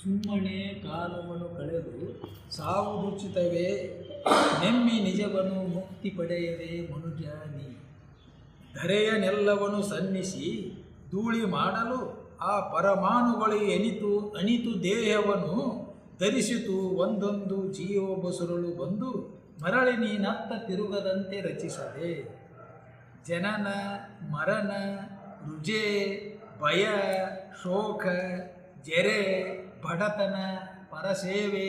ಸುಮ್ಮನೆ ಕಾಲವನ್ನು ಕಳೆದು ಸಾವುದುಚಿತವೇ ನೆಮ್ಮಿ ನಿಜವನು ಮುಕ್ತಿ ಪಡೆಯದೆ ಮನುಜ ನೀ. ಧರೆಯನೆಲ್ಲವನು ಸನ್ನಿಸಿ ಧೂಳಿ ಮಾಡಲು ಆ ಪರಮಾಣುಗಳು ಅಣಿತು ದೇಹವನ್ನು ಧರಿಸಿತು ಒಂದೊಂದು ಜೀವ ಬಸುರಳು ಬಂದು ಮರಳಿ ನೀನತ್ತ ತಿರುಗದಂತೆ ರಚಿಸದೆ. ಜನನ ಮರಣ ರುಜೆ ಭಯ ಶೋಕ ಜೆರೆ ಬಡತನ ಪರಸೇವೆ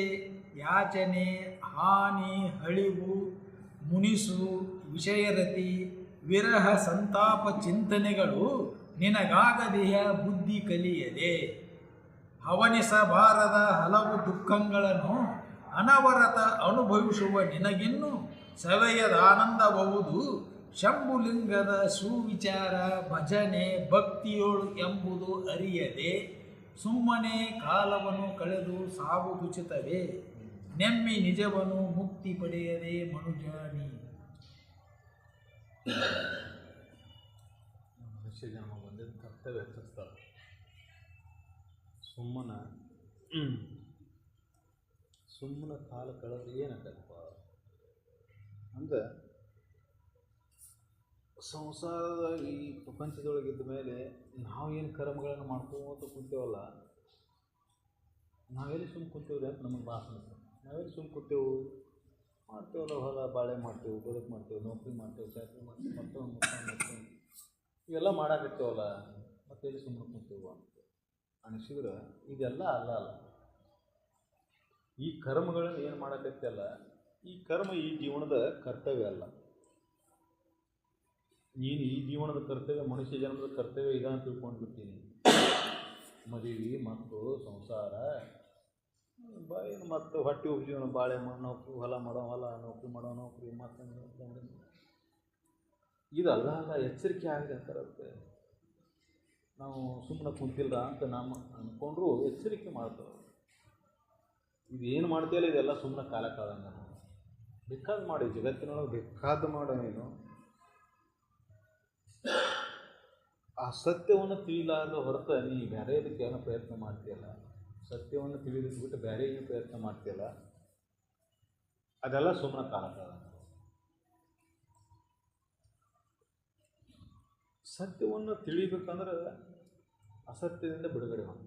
ಯಾಚನೆ ಹಾನಿ ಹಳಿವು ಮುನಿಸು ವಿಷಯರತಿ ವಿರಹ ಸಂತಾಪ ಚಿಂತನೆಗಳು ನಿನಗಾಗದೆಯ ಬುದ್ಧಿ ಕಲಿಯದೆ. ಹವನಿಸಬಾರದ ಹಲವು ದುಃಖಗಳನ್ನು ಅನವರತ ಅನುಭವಿಸುವ ನಿನಗಿನ್ನು ಸವೆಯದಾನಂದಬಹುದು ಶಂಭುಲಿಂಗದ ಸುವಿಚಾರ ಭಜನೆ ಭಕ್ತಿಯೋಳು ಎಂಬುದು ಅರಿಯದೆ. ಸುಮ್ಮನೆ ಕಾಲವನ್ನು ಕಳೆದು ಸಾವುದುಚಿತವೇ ನೆಮ್ಮಿ ನಿಜವನು ಮುಕ್ತಿ ಪಡೆಯದೆ ಮನುಜ ನೀ. ಮನುಷ್ಯ ಜನ್ಮ ಬಂದಿದ್ದು ಕರ್ತವ್ಯ ಹೆಚ್ಚಿಸ್ತಾರೆ. ಸುಮ್ಮನೆ ಕಾಲ ಕಳೆದ್ರೆ ಏನಾಗತ್ತಪ್ಪ ಅಂದ್ರೆ ಸಂಸಾರದ ಈ ಪ್ರಪಂಚದೊಳಗಿದ್ದ ಮೇಲೆ ನಾವೇನು ಕರ್ಮಗಳನ್ನು ಮಾಡ್ಕೋತ ಕುಂತೇವಲ್ಲ, ನಾವೆಲ್ಲಿ ಸುಮ್ಮನೆ ಕುಂತೇವ್ರಿ ಅಂತ ನಮಗೆ ಭಾಳ ನಾವೆಲ್ಲಿ ಸುಮ್ಮನೆ ಕೂತೇವು ಮಾಡ್ತೇವಲ್ಲ, ಹೊಲ ಬಾಳೆ ಮಾಡ್ತೇವೆ, ಬದುಕು ಮಾಡ್ತೇವೆ, ನೌಕರಿ ಮಾಡ್ತೇವೆ, ಚಾಕರಿ ಮಾಡ್ತೇವೆ, ಮತ್ತೊಂದು ಇವೆಲ್ಲ ಮಾಡಾಕತ್ತೇವಲ್ಲ, ಮತ್ತೆ ಎಲ್ಲಿ ಸುಮ್ಮನೆ ಕುಂತೇವು ಅಂತ ಅನಿಸಿದ್ರೆ ಇದೆಲ್ಲ ಅಲ್ಲ. ಈ ಕರ್ಮಗಳನ್ನು ಏನು ಮಾಡಾಕತ್ತಲ್ಲ, ಈ ಕರ್ಮ ಈ ಜೀವನದ ಕರ್ತವ್ಯ ಅಲ್ಲ. ನೀನು ಈ ಜೀವನದ ಕರ್ತವ್ಯ, ಮನುಷ್ಯ ಜನ್ಮದ ಕರ್ತವ್ಯ ಇದೆ ಅಂತ ತಿಳ್ಕೊಂಡ್ಬಿಡ್ತೀನಿ. ಮದುವೆ ಮತ್ತು ಸಂಸಾರ ಏನು ಮತ್ತು ಹೊಟ್ಟೆ ಉಪಜೀವನ, ಬಾಳೆ ನೌಕರಿ, ಹೊಲ ಮಾಡೋ ಹೊಲ, ನೌಕರಿ ಮಾಡೋ ನೌಕರಿ, ಮತ್ತು ಇದಲ್ಲ ಅಲ್ಲ. ಎಚ್ಚರಿಕೆ ಆಗಲಿ ಅಂತಾರಂತೆ. ನಾವು ಸುಮ್ಮನೆ ಕುಂತಿಲ್ಲ ಅಂತ ನಮ್ಮ ಅಂದ್ಕೊಂಡ್ರು ಎಚ್ಚರಿಕೆ ಮಾಡ್ತಾರೆ. ಇದೇನು ಮಾಡ್ತೀಯಲ್ಲ ಇದೆಲ್ಲ ಸುಮ್ಮನೆ ಕಾಲ ಕಾಲಂಗ ಬೇಕಾದ ಮಾಡಿ, ಜಗತ್ತಿನೊಳಗೆ ಬೇಕಾದ ಮಾಡೋ ನೀನು ಆ ಸತ್ಯವನ್ನು ತಿಳಿಲಾರದ ಹೊರತು ನೀ ಬೇರೆ ಇದಕ್ಕೆ ಏನೋ ಪ್ರಯತ್ನ ಮಾಡ್ತೀಯಲ್ಲ, ಸತ್ಯವನ್ನು ತಿಳಿದಿಟ್ಬಿಟ್ಟು ಬೇರೆ ಏನು ಪ್ರಯತ್ನ ಮಾಡ್ತೀಯಲ್ಲ, ಅದೆಲ್ಲ ಸುಮ್ಮನೆ ಕಾಲ ಕಾಲ. ಸತ್ಯವನ್ನು ತಿಳಿಬೇಕಂದ್ರೆ ಅಸತ್ಯದಿಂದ ಬಿಡುಗಡೆ ಮಾಡಿ.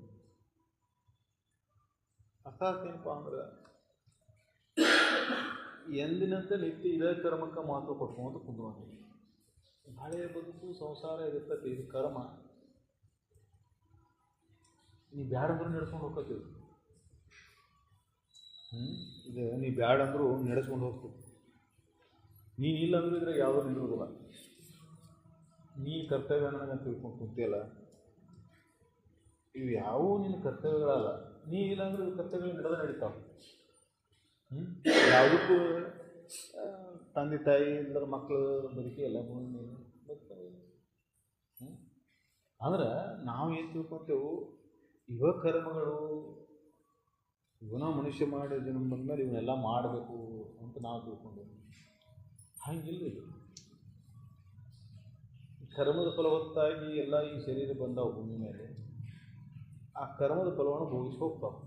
ಅರ್ಥಾತ್ ಏನಪ್ಪ ಅಂದ್ರೆ ಎಂದಿನಂತೆ ನಿತ್ಯ ಇದೇ ಕರ್ಮಕ್ಕೆ ಮಹತ್ವ ಕೊಟ್ಕೊಂಡು ಕುಂದ್ಕೊಂಡು ಹಳೆಯ ಬದುಕು ಸಂಸಾರ ಇರ್ತೈತಿ. ಇದು ಕರ್ಮ. ನೀ ಬ್ಯಾಡಂದ್ರೂ ನಡೆಸ್ಕೊಂಡು ಹೋಗ್ತೀವಿ. ಇದು ನೀ ಬ್ಯಾಡಂದ್ರೂ ನಡೆಸ್ಕೊಂಡು ಹೋಗ್ತೀವಿ. ನೀನು ಇಲ್ಲಂದ್ರೂ ಇದ್ರೆ ಯಾವುದೂ ನಿಲ್ಲೋದಿಲ್ಲ. ನೀ ಕರ್ತವ್ಯ ಅನ್ನೋದನ್ನ ತಿಳ್ಕೊಂಡು ಕುಂತಿಯಲ್ಲ, ಇವು ಯಾವುವು ನಿನ್ನ ಕರ್ತವ್ಯಗಳಲ್ಲ. ನೀ ಇಲ್ಲಾಂದ್ರೆ ಇವು ಕರ್ತವ್ಯಗಳು ನಡೆದ ನಡೀತಾವೆ. ಯಾವುದಕ್ಕೂ ತಂದೆ ತಾಯಿ ಇಲ್ಲದ ಮಕ್ಕಳು ಬದುಕಿ ಎಲ್ಲ ಬದುಕ್ತವೆ. ಅಂದ್ರೆ ನಾವು ಏನು ತಿಳ್ಕೊತೇವೆ, ಇವ ಕರ್ಮಗಳು ಇವನ ಮನುಷ್ಯ ಮಾಡಿ ಜನ್ಮ ಬಂದಮೇಲೆ ಇವನ್ನೆಲ್ಲ ಮಾಡಬೇಕು ಅಂತ ನಾವು ತಿಳ್ಕೊಂಡೇವೆ. ಹಾಗಿಲ್ಲ. ಇದು ಕರ್ಮದ ಫಲವತ್ತಾಗಿ ಎಲ್ಲ ಈ ಶರೀರ ಬಂದವು ಭೂಮಿ ಮೇಲೆ. ಆ ಕರ್ಮದ ಫಲವನ್ನು ಭೋಗಿಸಿ ಹೋಗ್ತಾವೆ.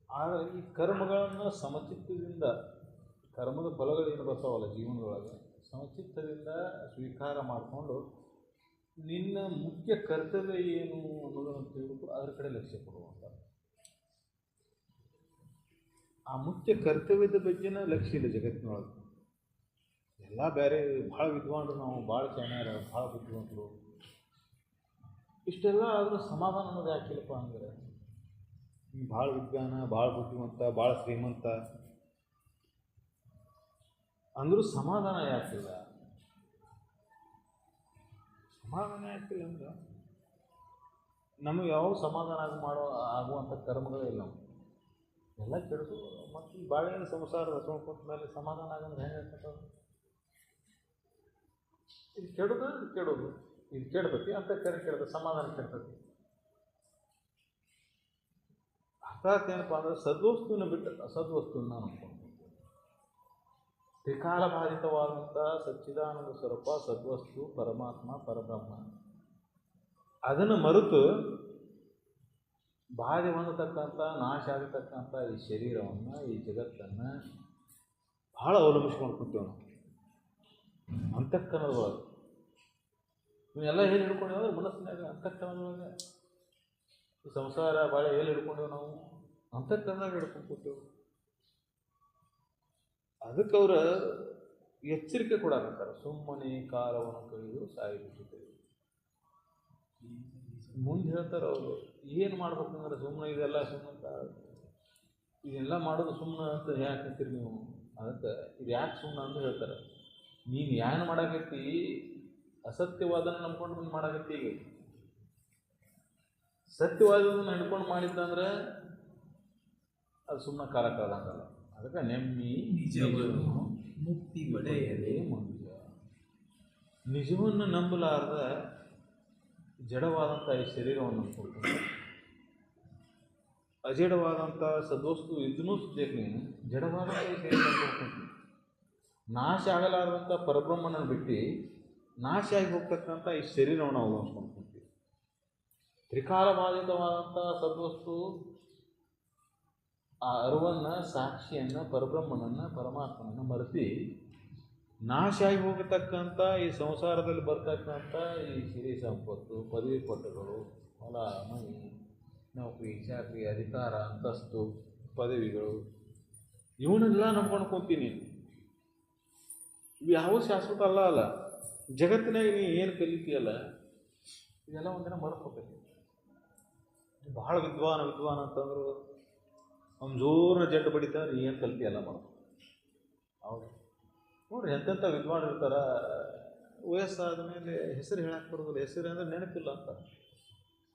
ಆದರೆ ಈ ಕರ್ಮಗಳನ್ನು ಸಮಚಿತ್ತದಿಂದ, ಕರ್ಮದ ಫಲಗಳೇನು ಬರ್ತಾವಲ್ಲ ಜೀವನದೊಳಗೆ, ಸಮಚಿತ್ತದಿಂದ ಸ್ವೀಕಾರ ಮಾಡಿಕೊಂಡು ನಿನ್ನ ಮುಖ್ಯ ಕರ್ತವ್ಯ ಏನು ಅನ್ನೋದನ್ನು ತಿಳಿದು ಅದರ ಕಡೆ ಲಕ್ಷ್ಯ ಕೊಡುವಂಥ. ಆ ಮುಖ್ಯ ಕರ್ತವ್ಯದ ಬಗ್ಗೆನ ಲಕ್ಷ್ಯ ಇಲ್ಲ ಜಗತ್ತಿನೊಳಗೆ. ಎಲ್ಲ ಬೇರೆ ಭಾಳ ವಿದ್ವಾಂಸರು, ನಾವು ಭಾಳ ಚೆನ್ನಾರ, ಭಾಳ ಬುದ್ಧಿವಂತರು, ಇಷ್ಟೆಲ್ಲ ಆದರೂ ಸಮಾಧಾನ ಅನ್ನೋದು ಯಾಕಿಲ್ಲಪ್ಪ ಅಂದರೆ, ಭಾಳ ವಿಜ್ಞಾನ, ಭಾಳ ಬುದ್ಧಿವಂತ, ಭಾಳ ಶ್ರೀಮಂತ ಅಂದರೂ ಸಮಾಧಾನ ಯಾಕಿಲ್ಲ? ಸಮಾಧಾನ ಯಾಕಿಲ್ಲ ಅಂದ್ರೆ ನಮಗೆ ಯಾವ ಸಮಾಧಾನ ಆಗುವಂಥ ಕರ್ಮಗಳೇ ಇಲ್ಲ. ಎಲ್ಲ ಕೆಡದು ಮತ್ತು ಈ ಬಾಳೆಹಣ್ಣು ಸಂಸಾರ ರಸವನ್ನು ಕೊಟ್ಟ ಮೇಲೆ ಸಮಾಧಾನ ಆಗಂದ್ರೆ ಹೆಂಗೆ ಆಗ್ತದೆ? ಇದು ಕೆಡೋದು, ಇದು ಕೆಡೋದು, ಇದು ಕೆಡ್ತೈತಿ ಅಂತ ಕೆಡದ ಸಮಾಧಾನ ಕೆಡ್ತೈತಿ. ಅರ್ಥಾತ್ ಏನಪ್ಪ ಅಂದ್ರೆ ಸದ್ವಸ್ತುವಿನ ಬಿಟ್ಟು ಅಸದ್ವಸ್ತುವನ್ನ ನಾವು ಅನ್ಕೊಂಡು ತ್ರಿಕಾಲ ಬಾಧಿತವಾದಂಥ ಸಚ್ಚಿದಾನಂದ ಸ್ವರೂಪ ಸದ್ವಸ್ತು ಪರಮಾತ್ಮ ಪರಬ್ರಹ್ಮ ಅದನ್ನು ಮರೆತು ಬಾಧೆ ಹೊಂದತಕ್ಕಂಥ ನಾಶ ಆಗತಕ್ಕಂಥ ಈ ಶರೀರವನ್ನು ಈ ಜಗತ್ತನ್ನು ಭಾಳ ಅವಲಂಬಿಸ್ಕೊಂಡು ಕೂತೇವೆ ನಾವು ಅಂತಃಕರಣದೊಳಗೆ. ಇವನ್ನೆಲ್ಲ ಏನು ಹಿಡ್ಕೊಂಡೇವೆ ಅಂದ್ರೆ ಮನಸ್ಸಿನಾಗ ಅಂತಃಕರಣದೊಳಗೆ. ಈ ಸಂಸಾರ ಬಾಳೆ ಎಲ್ಲಿ ಹಿಡ್ಕೊಂಡೇವೆ ನಾವು? ಅಂತಃಕರಣದಾಗ ಹಿಡ್ಕೊಂಡು ಕೂತೇವೆ. ಅದಕ್ಕೆ ಅವ್ರ ಎಚ್ಚರಿಕೆ ಕೊಡಾಕತ್ತಾರೆ, ಸುಮ್ಮನೆ ಕಾಲವನ್ನು ಕಳೆದು ಸಾಯುತ್ತಿದ್ದೇವೆ. ಮುಂದೆ ಹೇಳ್ತಾರೆ ಅವರು ಏನು ಮಾಡ್ಬೇಕಂದ್ರೆ ಸುಮ್ಮನೆ ಇದೆಲ್ಲ ಇದೆಲ್ಲ ಮಾಡೋದು ಸುಮ್ಮನೆ ಅಂತ ಯಾಕೆ ಅಂತೀರಿ ನೀವು? ಅದಕ್ಕೆ ಇದು ಯಾಕೆ ಸುಮ್ಮನೆ ಅಂತ ಹೇಳ್ತಾರೆ. ನೀನು ಏನು ಮಾಡಾಕತ್ತಿ? ಅಸತ್ಯವಾದನ್ನು ನಂಬ್ಕೊಂಡು ನೀನು ಮಾಡಾಕತ್ತಿ. ಈಗ ಸತ್ಯವಾದದನ್ನು ಹಿಡ್ಕೊಂಡು ಮಾಡಿದ್ದಂದ್ರೆ ಅದು ಸುಮ್ಮನೆ ಕಾಲ ಕಳೆದಂಗಲ್ಲ. ಅದಕ್ಕೆ ನೆಮ್ಮಿ ನಿಜವನ್ನು ಮುಕ್ತಿ ಪಡೆಯದೆ ಮನುಷ್ಯ ನಿಜವನ್ನು ನಂಬಲಾರ್ದ ಜಡವಾದಂಥ ಈ ಶರೀರವನ್ನು ನಂಬ್ಕೊಳ್ತಾನೆ. ಅಜಡವಾದಂಥ ಸದ್ವಸ್ತು ಇದನ್ನೂ ಬೇಕು ನೀನು. ಜಡವಾದಂಥ ಈ ಶರೀರ ನಂಬ್ಕೊಳ್ತೀನಿ. ನಾಶ ಆಗಲಾರದಂಥ ಪರಬ್ರಹ್ಮನ ಬಿಟ್ಟು ನಾಶ ಆಗಿ ಹೋಗ್ತಕ್ಕಂಥ ಈ ಶರೀರವನ್ನು ಅವಲಂಬಿಸ್ಕೊಂಡ್ಕೊಳ್ತೀವಿ. ತ್ರಿಕಾಲಬಾಧಿತವಾದಂಥ ಸದ್ವಸ್ತು ಆ ಅರಿವನ್ನು, ಸಾಕ್ಷಿಯನ್ನು, ಪರಬ್ರಹ್ಮನನ್ನು, ಪರಮಾತ್ಮನನ್ನು ಮರೆತು ನಾಶ ಆಗಿ ಹೋಗತಕ್ಕಂಥ ಈ ಸಂಸಾರದಲ್ಲಿ ಬರ್ತಕ್ಕಂಥ ಈ ಸಿರಿ ಸಂಪತ್ತು, ಪದವಿ ಪಟ್ಟಗಳು, ಹೊಲ ಮನೆ, ನೌಕರಿ ಚಾಕರಿ, ಅಧಿಕಾರ, ಅಂತಸ್ತು, ಪದವಿಗಳು ಇವನ್ನೆಲ್ಲ ನಂಬ್ಕೊಂಡು ಕೂತೀನಿ. ಇವು ಯಾವ ಶಾಶ್ವತ ಅಲ್ಲ. ಜಗತ್ತಿನಾಗ ನೀ ಏನು ಕಲಿತೀಯಲ್ಲ ಇದೆಲ್ಲ ಒಂದಿನ ಮರ್ಕೋಬೇಕು. ಭಾಳ ವಿದ್ವಾನ ಅಂತಂದ್ರು ಅವ್ನು ಜೋರನ್ನ ಜಡ್ಡು ಬಡಿತಾರೆ, ನೀ ಏನು ಕಲಿತೀಯಲ್ಲ ಮರ್ಕೊ. ಹೌದು ನೋಡ್ರಿ, ಎಂತೆಂಥ ವಿದ್ವಾನ್ ಇರ್ತಾರ, ವಯಸ್ಸಾದ ಮೇಲೆ ಹೆಸರು ಹೇಳಕ್ಕೆ ಬರೋದಿಲ್ಲ. ಹೆಸರು ಅಂದರೆ ನೆನಪಿಲ್ಲ ಅಂತ.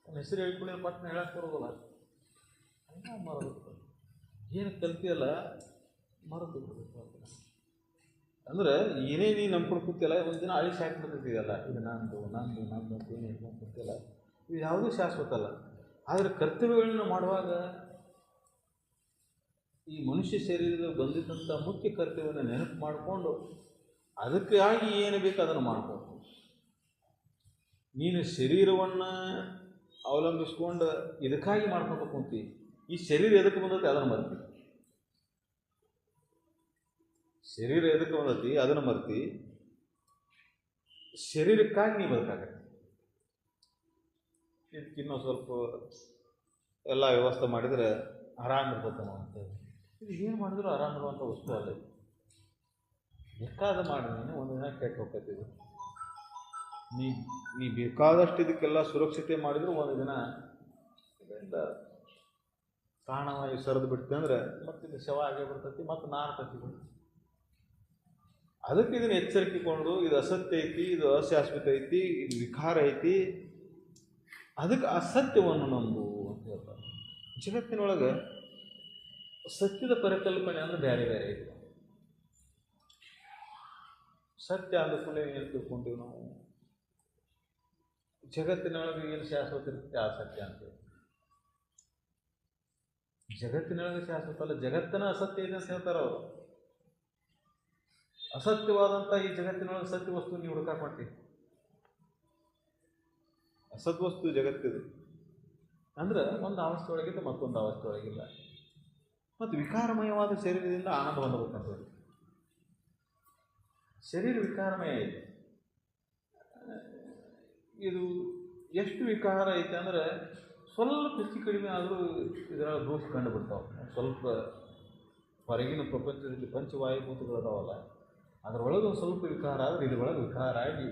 ಅವ್ನ ಹೆಸರು ಹೇಳ್ಕೊಳ್ಳಿ ಪಟ್ಟಣ ಹೇಳಕ್ಕೆ ಬರೋದಿಲ್ಲ. ಹಂಗೆ ಮರಬೇಕು. ಏನು ಕಲ್ತಿಯಲ್ಲ ಮರೆತು ಬಿಡ್ಬೇಕು. ಅಂದ್ರೆ ಏನೇ ನೀನು ನಂಬ್ಕೊಂಡು ಕೂತಿಯಲ್ಲ, ಒಂದಿನ ಅಳಿಸಿ ಹಾಕಿಬಿಡ್ತಿದೆಯಲ್ಲ, ಇದು ನಂದು ಅಂತ ಏನು ಹೇಳ್ಕೊಂಡು ಕೂತಿಯಲ್ಲ, ಇದು ಯಾವುದೂ ಶಾಶ್ವತ ಅಲ್ಲ. ಆದರೆ ಕರ್ತವ್ಯಗಳನ್ನ ಮಾಡುವಾಗ ಈ ಮನುಷ್ಯ ಶರೀರದಲ್ಲಿ ಬಂದಿದ್ದಂಥ ಮುಖ್ಯ ಕರ್ತವ್ಯವನ್ನು ನೆನಪು ಮಾಡಿಕೊಂಡು ಅದಕ್ಕಾಗಿ ಏನು ಬೇಕು ಅದನ್ನು ಮಾಡ್ಕೊಂಡು, ನೀನು ಶರೀರವನ್ನು ಅವಲಂಬಿಸ್ಕೊಂಡು ಇದಕ್ಕಾಗಿ ಮಾಡ್ಕೊಂಡು ಕುಂತಿ. ಈ ಶರೀರ ಎದಕ್ಕೆ ಬಂದೈತಿ ಅದನ್ನು ಮರ್ತಿ. ಶರೀರ ಎದಕ್ಕೆ ಬಂದೈತಿ ಅದನ್ನು ಮರ್ತಿ. ಶರೀರಕ್ಕಾಗಿ ನೀವು ಬದುಕಾಗತ್ತೆ. ಇದಕ್ಕಿನ್ನೂ ಸ್ವಲ್ಪ ಎಲ್ಲ ವ್ಯವಸ್ಥೆ ಮಾಡಿದರೆ ಆರಾಮಿರ್ತದೆ ನಾವು ಅಂತೇಳಿ. ಇದು ಏನು ಮಾಡಿದ್ರು ಆರಾಮಿರುವಂಥ ವಸ್ತು ಅಲ್ಲ. ಬೇಕಾದ ಮಾಡಿ ನೀನು ಒಂದು ದಿನ ಕೆಟ್ಟು ಹೋಗ್ತಿದ್ದು. ನೀ ಬೇಕಾದಷ್ಟು ಇದಕ್ಕೆಲ್ಲ ಸುರಕ್ಷತೆ ಮಾಡಿದ್ರು ಒಂದು ದಿನ ಇದರಿಂದ ಪ್ರಾಣವಾಯು ಸರಿದು ಬಿಡ್ತೀವಿ ಅಂದರೆ ಮತ್ತೆ ಇದು ಶವ ಆಗೇ ಬರ್ತೈತಿ, ಮತ್ತು ನಾರ್ತೈತಿ. ಅದಕ್ಕೆ ಇದನ್ನು ಎಚ್ಚರಿಕೆಕೊಂಡು ಇದು ಅಸತ್ಯ ಐತಿ, ಇದು ಅಶಾಶ್ವತ ಐತಿ, ಇದು ವಿಕಾರ ಐತಿ, ಅದಕ್ಕೆ ಅಸತ್ಯವನ್ನು ನಂಬು ಅಂತ ಹೇಳ್ತಾರೆ. ಜಗತ್ತಿನೊಳಗೆ ಸತ್ಯದ ಪರಿಕಲ್ಪನೆ ಅಂದರೆ ಬೇರೆ ಬೇರೆ ಐತಿ. ಸತ್ಯ ಅಂದುಕೊಂಡೆ ಏನು ತಿಳ್ಕೊಂತೀವಿ ನಾವು? ಜಗತ್ತಿನೊಳಗೆ ಏನು ಶಾಶ್ವತ ಇರುತ್ತೆ ಆ ಸತ್ಯ ಅಂತೇಳಿ. ಜಗತ್ತಿನೊಳಗೆ ಶಾಶ್ವತ ಅಲ್ಲ, ಜಗತ್ತನ ಅಸತ್ಯ ಇದೆ ಅಂತ ಹೇಳ್ತಾರೆ ಅವರು. ಅಸತ್ಯವಾದಂಥ ಈ ಜಗತ್ತಿನೊಳಗೆ ಸತ್ಯ ವಸ್ತು ನೀವು ಹುಡುಕಾಕ್ ಮಾಡ್ತೀವಿ. ಅಸದ್ವಸ್ತು ಜಗತ್ತಿದು ಅಂದ್ರೆ ಒಂದು ಅವಸ್ಥೆ ಒಳಗಿದ್ದು ಮತ್ತೊಂದು ಅವಸ್ಥೆ ಒಳಗಿಲ್ಲ. ಮತ್ತು ವಿಕಾರಮಯವಾದ ಶರೀರದಿಂದ ಆನಂದ ಹೊಂದಬೇಕಂತ. ಶರೀರ ವಿಕಾರಮಯ ಐತೆ. ಇದು ಎಷ್ಟು ವಿಕಾರ ಐತೆ ಅಂದರೆ ಸ್ವಲ್ಪ ಹೆಚ್ಚು ಕಡಿಮೆ ಆದರೂ ಇದರೊಳಗೆ ದೋಷ ಕಂಡು ಬಿಡ್ತಾವೆ. ಸ್ವಲ್ಪ ಹೊರಗಿನ ಪ್ರಪಂಚದಲ್ಲಿ ಪಂಚವಾಯುಭೂತಗಳದಾವಲ್ಲ, ಅದರೊಳಗೆ ಒಂದು ಸ್ವಲ್ಪ ವಿಕಾರ ಆದರೆ ಇದರೊಳಗೆ ವಿಕಾರ ಆಗಿ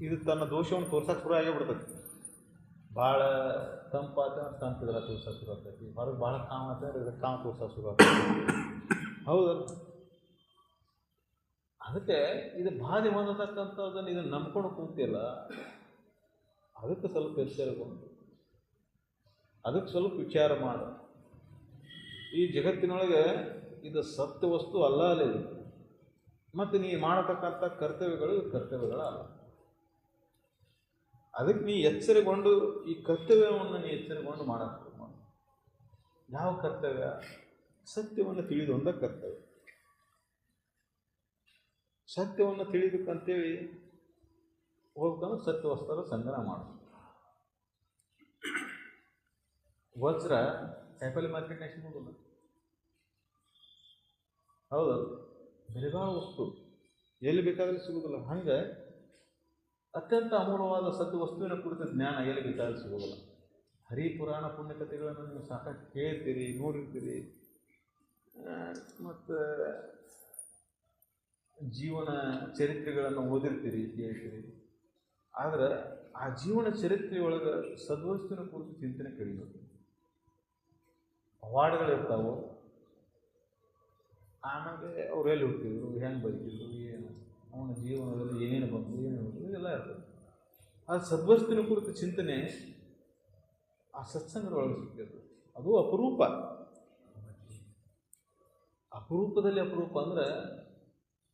ಇದು ತನ್ನ ದೋಷವನ್ನು ತೋರ್ಸಕ್ಕೆ ಶುರು ಆಗೇ ಬಿಡ್ತೈತಿ. ಭಾಳ ತಂಪಾತ ತಂಪಿದ್ರೆ ತೋರ್ಸಕ್ಕೆ ಶುರು ಆಗ್ತೈತಿ. ಹೊರಗೆ ಭಾಳ ಕಾಮ ಆಗ್ತಂದ್ರೆ ಇದಕ್ಕೆ ಕಾಮ ತೋರ್ಸಕ್ಕೆ ಶುರು ಆಗ್ತೈತಿ. ಹೌದಲ್ಲ? ಅದಕ್ಕೆ ಇದು ಬಾಧೆ ಹೊಂದತಕ್ಕಂಥದ್ದನ್ನು ಇದನ್ನು ನಂಬ್ಕೊಂಡು ಕುಂತಿಲ್ಲ. ಅದಕ್ಕೆ ಸ್ವಲ್ಪ ಎಚ್ಚರಗೊಂಡು ಅದಕ್ಕೆ ಸ್ವಲ್ಪ ವಿಚಾರ ಮಾಡು. ಈ ಜಗತ್ತಿನೊಳಗೆ ಇದು ಸತ್ಯ ವಸ್ತು ಅಲ್ಲ ಇದು. ಮತ್ತು ನೀ ಮಾಡತಕ್ಕಂಥ ಕರ್ತವ್ಯಗಳಲ್ಲ. ಅದಕ್ಕೆ ನೀ ಎಚ್ಚರಗೊಂಡು ಈ ಕರ್ತವ್ಯವನ್ನು ನೀ ಎಚ್ಚರಗೊಂಡು ಮಾಡಬೇಕು. ಯಾವ ಕರ್ತವ್ಯ? ಸತ್ಯವನ್ನು ತಿಳಿದೊಂದ ಕರ್ತವ್ಯ. ಸತ್ಯವನ್ನು ತಿಳಿಬೇಕಂತೇಳಿ ಹೋಗ್ಬೇಕಂದ್ರೆ ಸತ್ಯವಸ್ತರ ಸಂಗ್ರಹ ಮಾಡು. ವಜ್ರ ಕಾಯಿಪಲ್ಲೆ ಮಾರ್ಕೆಟ್ನಾಗ ಸಿಗೋದಿಲ್ಲ. ಹೌದು, ಬೆಲೆಬಾಳ ವಸ್ತು ಎಲ್ಲಿ ಬೇಕಾದ್ರೆ ಸಿಗೋದಿಲ್ಲ. ಹಂಗೆ ಅತ್ಯಂತ ಅಮೂಲ್ಯವಾದ ಸದ್ದು ವಸ್ತುವಿನ ಕುರಿತ ಜ್ಞಾನ ಎಲ್ಲಿ ಬೇಕಾದ್ರೆ ಸಿಗೋದಿಲ್ಲ. ಹರಿಪುರಾಣ ಪುಣ್ಯಕಥೆಗಳನ್ನು ನೀವು ಸಾಕಷ್ಟು ಕೇಳ್ತೀರಿ, ನೋಡಿರ್ತೀರಿ, ಮತ್ತು ಜೀವನ ಚರಿತ್ರೆಗಳನ್ನು ಓದಿರ್ತೀರಿ, ಕೇಳ್ತೀರಿ. ಆದ್ರೆ ಆ ಜೀವನ ಚರಿತ್ರೆಯೊಳಗೆ ಸದ್ವಸ್ತುವಿನ ಕುರಿತು ಚಿಂತನೆ ಕಡಿಮೆ. ಅವಾರ್ಡ್ಗಳಿರ್ತಾವೆ, ಆಮೇಲೆ ಅವ್ರು ಎಲ್ಲಿ ಹುಟ್ಟಿದ್ರು, ಹೆಂಗೆ ಬದುಕಿದ್ರು, ಏನು ಅವನ ಜೀವನದಲ್ಲಿ ಏನೇನು ಬಂತು, ಏನೇನು ಇದೆಲ್ಲ ಇರ್ತದೆ. ಆ ಸದ್ವಸ್ತುವಿನ ಕುರಿತು ಚಿಂತನೆ ಆ ಸತ್ಸಂಗದೊಳಗೆ ಸಿಗ್ತದೆ. ಅದು ಅಪರೂಪ. ಅಪರೂಪದಲ್ಲಿ ಅಪರೂಪ ಅಂದರೆ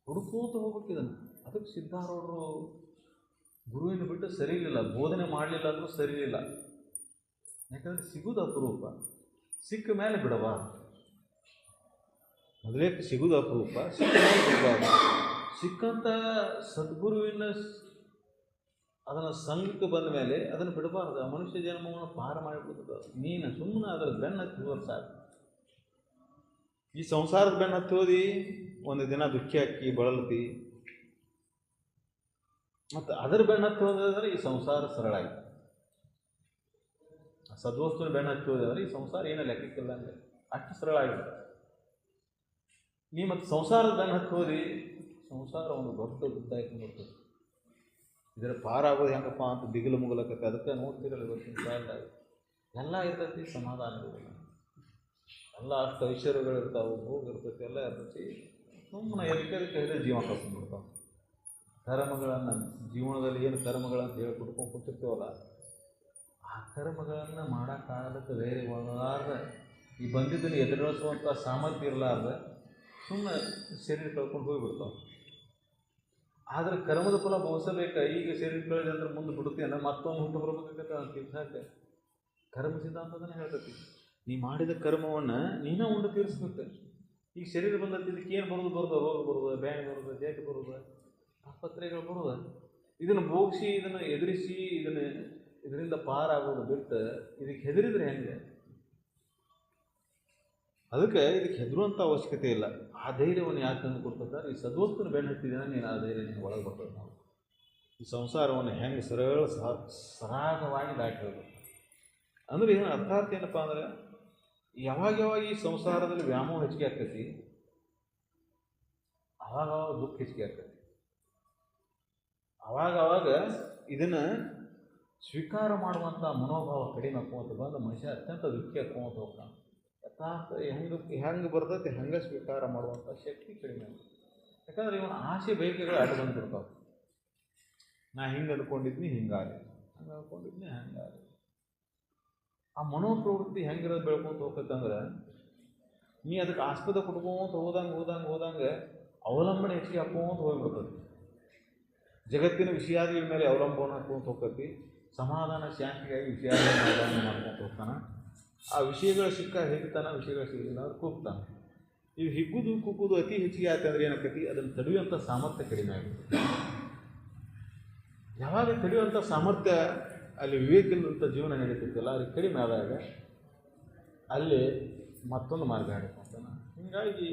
ಹುಡುಕೋತ ಹೋಗ್ಬೇಕಿದನ್ನು. ಅದಕ್ಕೆ ಸಿದ್ಧಾರೂಢರು ಗುರುವಿನ ಬಿಟ್ಟು ಸರಿ ಇರಲಿಲ್ಲ, ಬೋಧನೆ ಮಾಡಲಿಲ್ಲ ಅಂದರೂ ಸರಿ ಇರಲಿಲ್ಲ. ಯಾಕಂದರೆ ಸಿಗೋದು ಅಪರೂಪ, ಸಿಕ್ಕ ಮೇಲೆ ಬಿಡಬಾರ್ದು. ಮೊದಲೇ ಸಿಗೋದು ಅಪರೂಪ, ಸಿಕ್ಕ ಮೇಲೆ ಬಿಡಬಾರ್ದು. ಸಿಕ್ಕಂಥ ಸದ್ಗುರುವಿನ ಅದನ್ನು ಸಂಘಕ್ಕೆ ಬಂದ ಮೇಲೆ ಅದನ್ನು ಬಿಡಬಾರ್ದು. ಆ ಮನುಷ್ಯ ಜನ್ಮವನ್ನು ಪಾರ ಮಾಡಿಬಿಡ್ತದೆ. ನೀನು ಸುಮ್ಮನೆ ಅದರ ಬೆನ್ನು ಹತ್ತಿ ಹೋದ್ರೆ ಸಾಕು. ಈ ಸಂಸಾರದ ಬೆನ್ನು ಹತ್ತಿ ಹೋದಿ, ಒಂದು ದಿನ ದುಃಖಿ ಹಾಕಿ ಬಳಲ್ತಿ, ಮತ್ತು ಅದರ ಬೆನ್ನು ಹತ್ತಿ ಹೋದ್ರೆ ಈ ಸಂಸಾರ ಸರಳ ಆಯಿತು. ಸದ್ವಸ್ತುವಿನ ಬೆನ್ನು ಹತ್ತಿ ಹೋದ್ರೆ ಈ ಸಂಸಾರ ಏನೋ ಲೆಕ್ಕಕ್ಕಿಲ್ಲ ಅಂದರೆ ಅಷ್ಟು ಸರಳ ಆಗಿರುತ್ತೆ. ನೀ ಮತ್ತು ಸಂಸಾರದ ಬೆನ್ನು ಹತ್ತಿ ಹೋದಿ, ಸಂಸಾರ ಒಂದು ದೊಡ್ಡ ದುಡ್ಡು ಆಯ್ತು ನೋಡ್ತದೆ. ಇದರ ಪಾರಾಗೋದು ಹೆಂಗಪ್ಪ ಅಂತ ದಿಗಿಲು ಮುಗಲಕತ್ತೆ. ಅದಕ್ಕೆ ನೋಡ್ತಿರಲ್ಲ ಇವತ್ತಿನ ಕಾಲದಾಗ ಎಲ್ಲ ಇರ್ತೈತಿ, ಸಮಾಧಾನ ಇರೋದಿಲ್ಲ. ಎಲ್ಲ ಅಷ್ಟು ಐಶ್ವರ್ಯಗಳಿರ್ತಾವೆ, ಹೋಗಿರ್ತೈತಿ, ಎಲ್ಲ ಇರ್ತೈತಿ. ಸುಮ್ಮನೆ ಎದಕ್ಕೆ ಜೀವ ಕಳ್ಕೊಂಡ್ಬಿಡ್ತಾವೆ. ಕರ್ಮಗಳನ್ನು ಜೀವನದಲ್ಲಿ ಏನು ಕರ್ಮಗಳಂತ ಹೇಳಿ ಕುಟ್ಕೊಂಡು ಕೂತಿರ್ತೀವಲ್ಲ, ಆ ಕರ್ಮಗಳನ್ನು ಮಾಡೋಕ್ಕಾಗಲಿಕ್ಕೆ ಬೇರೆ ಒಳಗಾರ್ದ ಈ ಬಂದಿದ್ದನ್ನು ಎದುರಿಸುವಂಥ ಸಾಮರ್ಥ್ಯ ಇರಲಾರ್ದೆ ಸುಮ್ಮನೆ ಶರೀರ ಕಳ್ಕೊಂಡು ಹೋಗಿಬಿಡ್ತಾವೆ. ಆದರೆ ಕರ್ಮದ ಫಲ ಬಹುಸಬೇಕು. ಈಗ ಶರೀರ ಕಳೆದ ಅಂದ್ರೆ ಮುಂದೆ ಬಿಡುತ್ತೇನೆ, ಮತ್ತೊಂದು ಹುಟ್ಟು ಬರ್ಬೇಕಾಗತ್ತೆ ಅಂತ ತಿಳ್ಸಾಕೆ ಕರ್ಮ ಸಿದ್ಧಾಂತ ಅದನ್ನು ಹೇಳ್ತೈತಿ. ನೀ ಮಾಡಿದ ಕರ್ಮವನ್ನು ನೀನೇ ಉಂಡು ತೀರಿಸ್ಬೇಕು. ಈಗ ಶರೀರ ಬಂದತ್ತಿದ್ದಕ್ಕೆ ಏನು ಬರೋದು, ರೋಗ ಬರೋದು, ಬ್ಯಾಂಡ್ ಬರೋದು, ಜೇಟ್ ಬರೋದು, ಆಸ್ಪತ್ರೆಗಳು ಬರೋದು. ಇದನ್ನು ಭೋಗಿಸಿ, ಇದನ್ನು ಎದುರಿಸಿ, ಇದರಿಂದ ಪಾರಾಗೋದು ಬಿಟ್ಟು ಇದಕ್ಕೆ ಹೆದರಿದ್ರೆ ಹೆಂಗೆ? ಅದಕ್ಕೆ ಇದಕ್ಕೆ ಹೆದರುವಂಥ ಅವಶ್ಯಕತೆ ಇಲ್ಲ. ಆ ಧೈರ್ಯವನ್ನು ಯಾಕೆ ತಂದು ಕೊಡ್ತಾರೆ? ಈ ಸದ್ವಸ್ತುನ ಬೆನ್ನು ಹತ್ತಿದ್ದೇನೆ ನೀನು, ಆ ಧೈರ್ಯ ನಿನ್ನ ಒಳಗೆ ಬರ್ತದೆ. ನಾವು ಈ ಸಂಸಾರವನ್ನು ಹೆಂಗೆ ಸರಾಗವಾಗಿ ದಾಟಿರೋದು ಅಂದರೆ ಏನು ಅರ್ಥಾತ್ ಏನಪ್ಪ ಅಂದರೆ, ಯಾವಾಗ ಈ ಸಂಸಾರದಲ್ಲಿ ವ್ಯಾಮೋಹ ಹೆಚ್ಚಿಗೆ ಆಗ್ತೈತಿ, ಅವಾಗ ದುಃಖ ಹೆಚ್ಚಿಗೆ ಆಗ್ತೈತಿ. ಅವಾಗ ಇದನ್ನು ಸ್ವೀಕಾರ ಮಾಡುವಂಥ ಮನೋಭಾವ ಕಡಿಮೆ ಹಾಕೋತ ಬಂದು ಮನುಷ್ಯ ಅತ್ಯಂತ ದುಃಖಿ ಹಾಕೋತ ಹೋಗ್ತಾನೆ. ಯಥಾರ್ಥ ಹೆಂಗೆ ಬರ್ತೈತಿ ಹಂಗೆ ಸ್ವೀಕಾರ ಮಾಡುವಂಥ ಶಕ್ತಿ ಕಡಿಮೆ ಆಗುತ್ತೆ. ಯಾಕಂದರೆ ಇವನ ಆಸೆ ಬಯಕೆಗಳು ಅಡ್ಡ ಬಂದುಬಿಡ್ತಾವೆ. ನಾ ಹಿಂಗೆ ಅಂದ್ಕೊಂಡಿದ್ನಿ, ಹಿಂಗಾಗಿ ಹಂಗೆ ಅಂದ್ಕೊಂಡಿದ್ನಿ, ಹಂಗಾಗಿ ಆ ಮನೋಪ್ರವೃತ್ತಿ ಹೆಂಗಿರೋದು ಬೆಳ್ಕೊಂತ ಹೋಗ್ತಂದ್ರೆ, ನೀ ಅದಕ್ಕೆ ಆಸ್ಪದ ಕೊಟ್ಕೊಂತ ಹೋದಂಗೆ ಅವಲಂಬನೆ ಹೆಚ್ಚಿಗೆ ಹಾಕೋತ ಹೋಗ್ಬಿಡ್ತದೆ. ಜಗತ್ತಿನ ವಿಷಯಾದಿಗಳ ಮೇಲೆ ಅವಲಂಬನೆ ಹಾಕೊಂತ ಹೋಗ್ತೈತಿ. ಸಮಾಧಾನ ಶಾಂತಿಗಾಗಿ ವಿಷಯಾದಿಗಳನ್ನ ಅವಲಂಬನೆ ಮಾಡ್ಕೊಂತ ಹೋಗ್ತಾನೆ. ಆ ವಿಷಯಗಳ ಸಿಕ್ಕ ಹಿಗ್ತಾನೆ, ವಿಷಯಗಳ ಸಿಗಲಿಲ್ಲ ಅಂದ್ರೆ ಕೂಗ್ತಾನೆ. ಇದು ಹಿಗ್ಗುದು ಕುಗ್ಗುದು ಅತಿ ಹೆಚ್ಚಿಗೆ ಆಯ್ತಂದ್ರೆ ಏನಾಕತಿ, ಅದನ್ನು ತಡೆಯುವಂಥ ಸಾಮರ್ಥ್ಯ ಕಡಿಮೆ ಆಗುತ್ತೆ. ಯಾವಾಗ ತಡೆಯುವಂಥ ಸಾಮರ್ಥ್ಯ ಅಲ್ಲಿ ವಿವೇಕದಂಥ ಜೀವನ ನಡೀತಿರ್ತಲ್ಲ, ಅದಕ್ಕೆ ಕಡಿಮೆ ಆದಾಗ ಅಲ್ಲಿ ಮತ್ತೊಂದು ಮಾರ್ಗ ಹಿಡ್ಕೊತಾನೆ. ಹೀಗಾಗಿ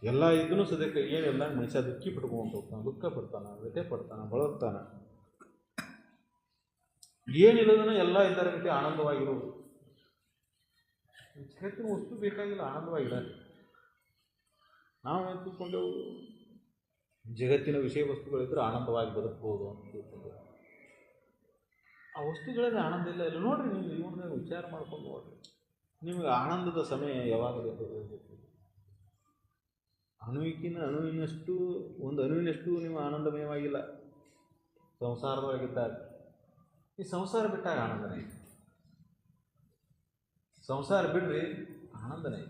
ಎಲ್ಲ ಇದನ್ನು ಸದ್ಯಕ್ಕೆ ಏನಿಲ್ಲ, ಮನುಷ್ಯ ದುಃಖಿ ಪಡ್ಕೊಂಡು ಹೋಗ್ತಾನೆ, ದುಃಖ ಪಡ್ತಾನೆ, ವ್ಯಥೆ ಪಡ್ತಾನೆ, ಬಳಲ್ತಾನೆ. ಏನಿಲ್ಲದನ್ನ ಎಲ್ಲ ಇದ್ದರ ರೀತಿ ಆನಂದವಾಗಿರೋದು. ಜಗತ್ತಿನ ವಸ್ತು ಬೇಕಾಗಿಲ್ಲ, ಆನಂದವಾಗಿಲ್ಲ. ನಾವು ಏನು ತಿಳ್ಕೊಂಡೆವು, ಜಗತ್ತಿನ ವಿಷಯ ವಸ್ತುಗಳಿದ್ರೆ ಆನಂದವಾಗಿ ಬದುಕ್ಬೋದು ಅಂತ ತಿಳ್ಕೊಂಡೆವು. ಆ ವಸ್ತುಗಳಲ್ಲಿ ಆನಂದ ಇಲ್ಲ. ನೋಡ್ರಿ, ನೀವು ಜೀವನದಾಗ ವಿಚಾರ ಮಾಡ್ಕೊಂಡು ನೋಡ್ರಿ, ನಿಮಗೆ ಆನಂದದ ಸಮಯ ಯಾವಾಗ ಬೇಕು? ಒಂದು ಅಣುವಿನಷ್ಟು ನೀವು ಆನಂದಮಯವಾಗಿಲ್ಲ ಸಂಸಾರದೊಳಗಿದ್ದಾಗ. ಈ ಸಂಸಾರ ಬಿಟ್ಟಾಗ ಆನಂದನೇ. ಸಂಸಾರ ಬಿಡ್ರಿ, ಆನಂದನೇ.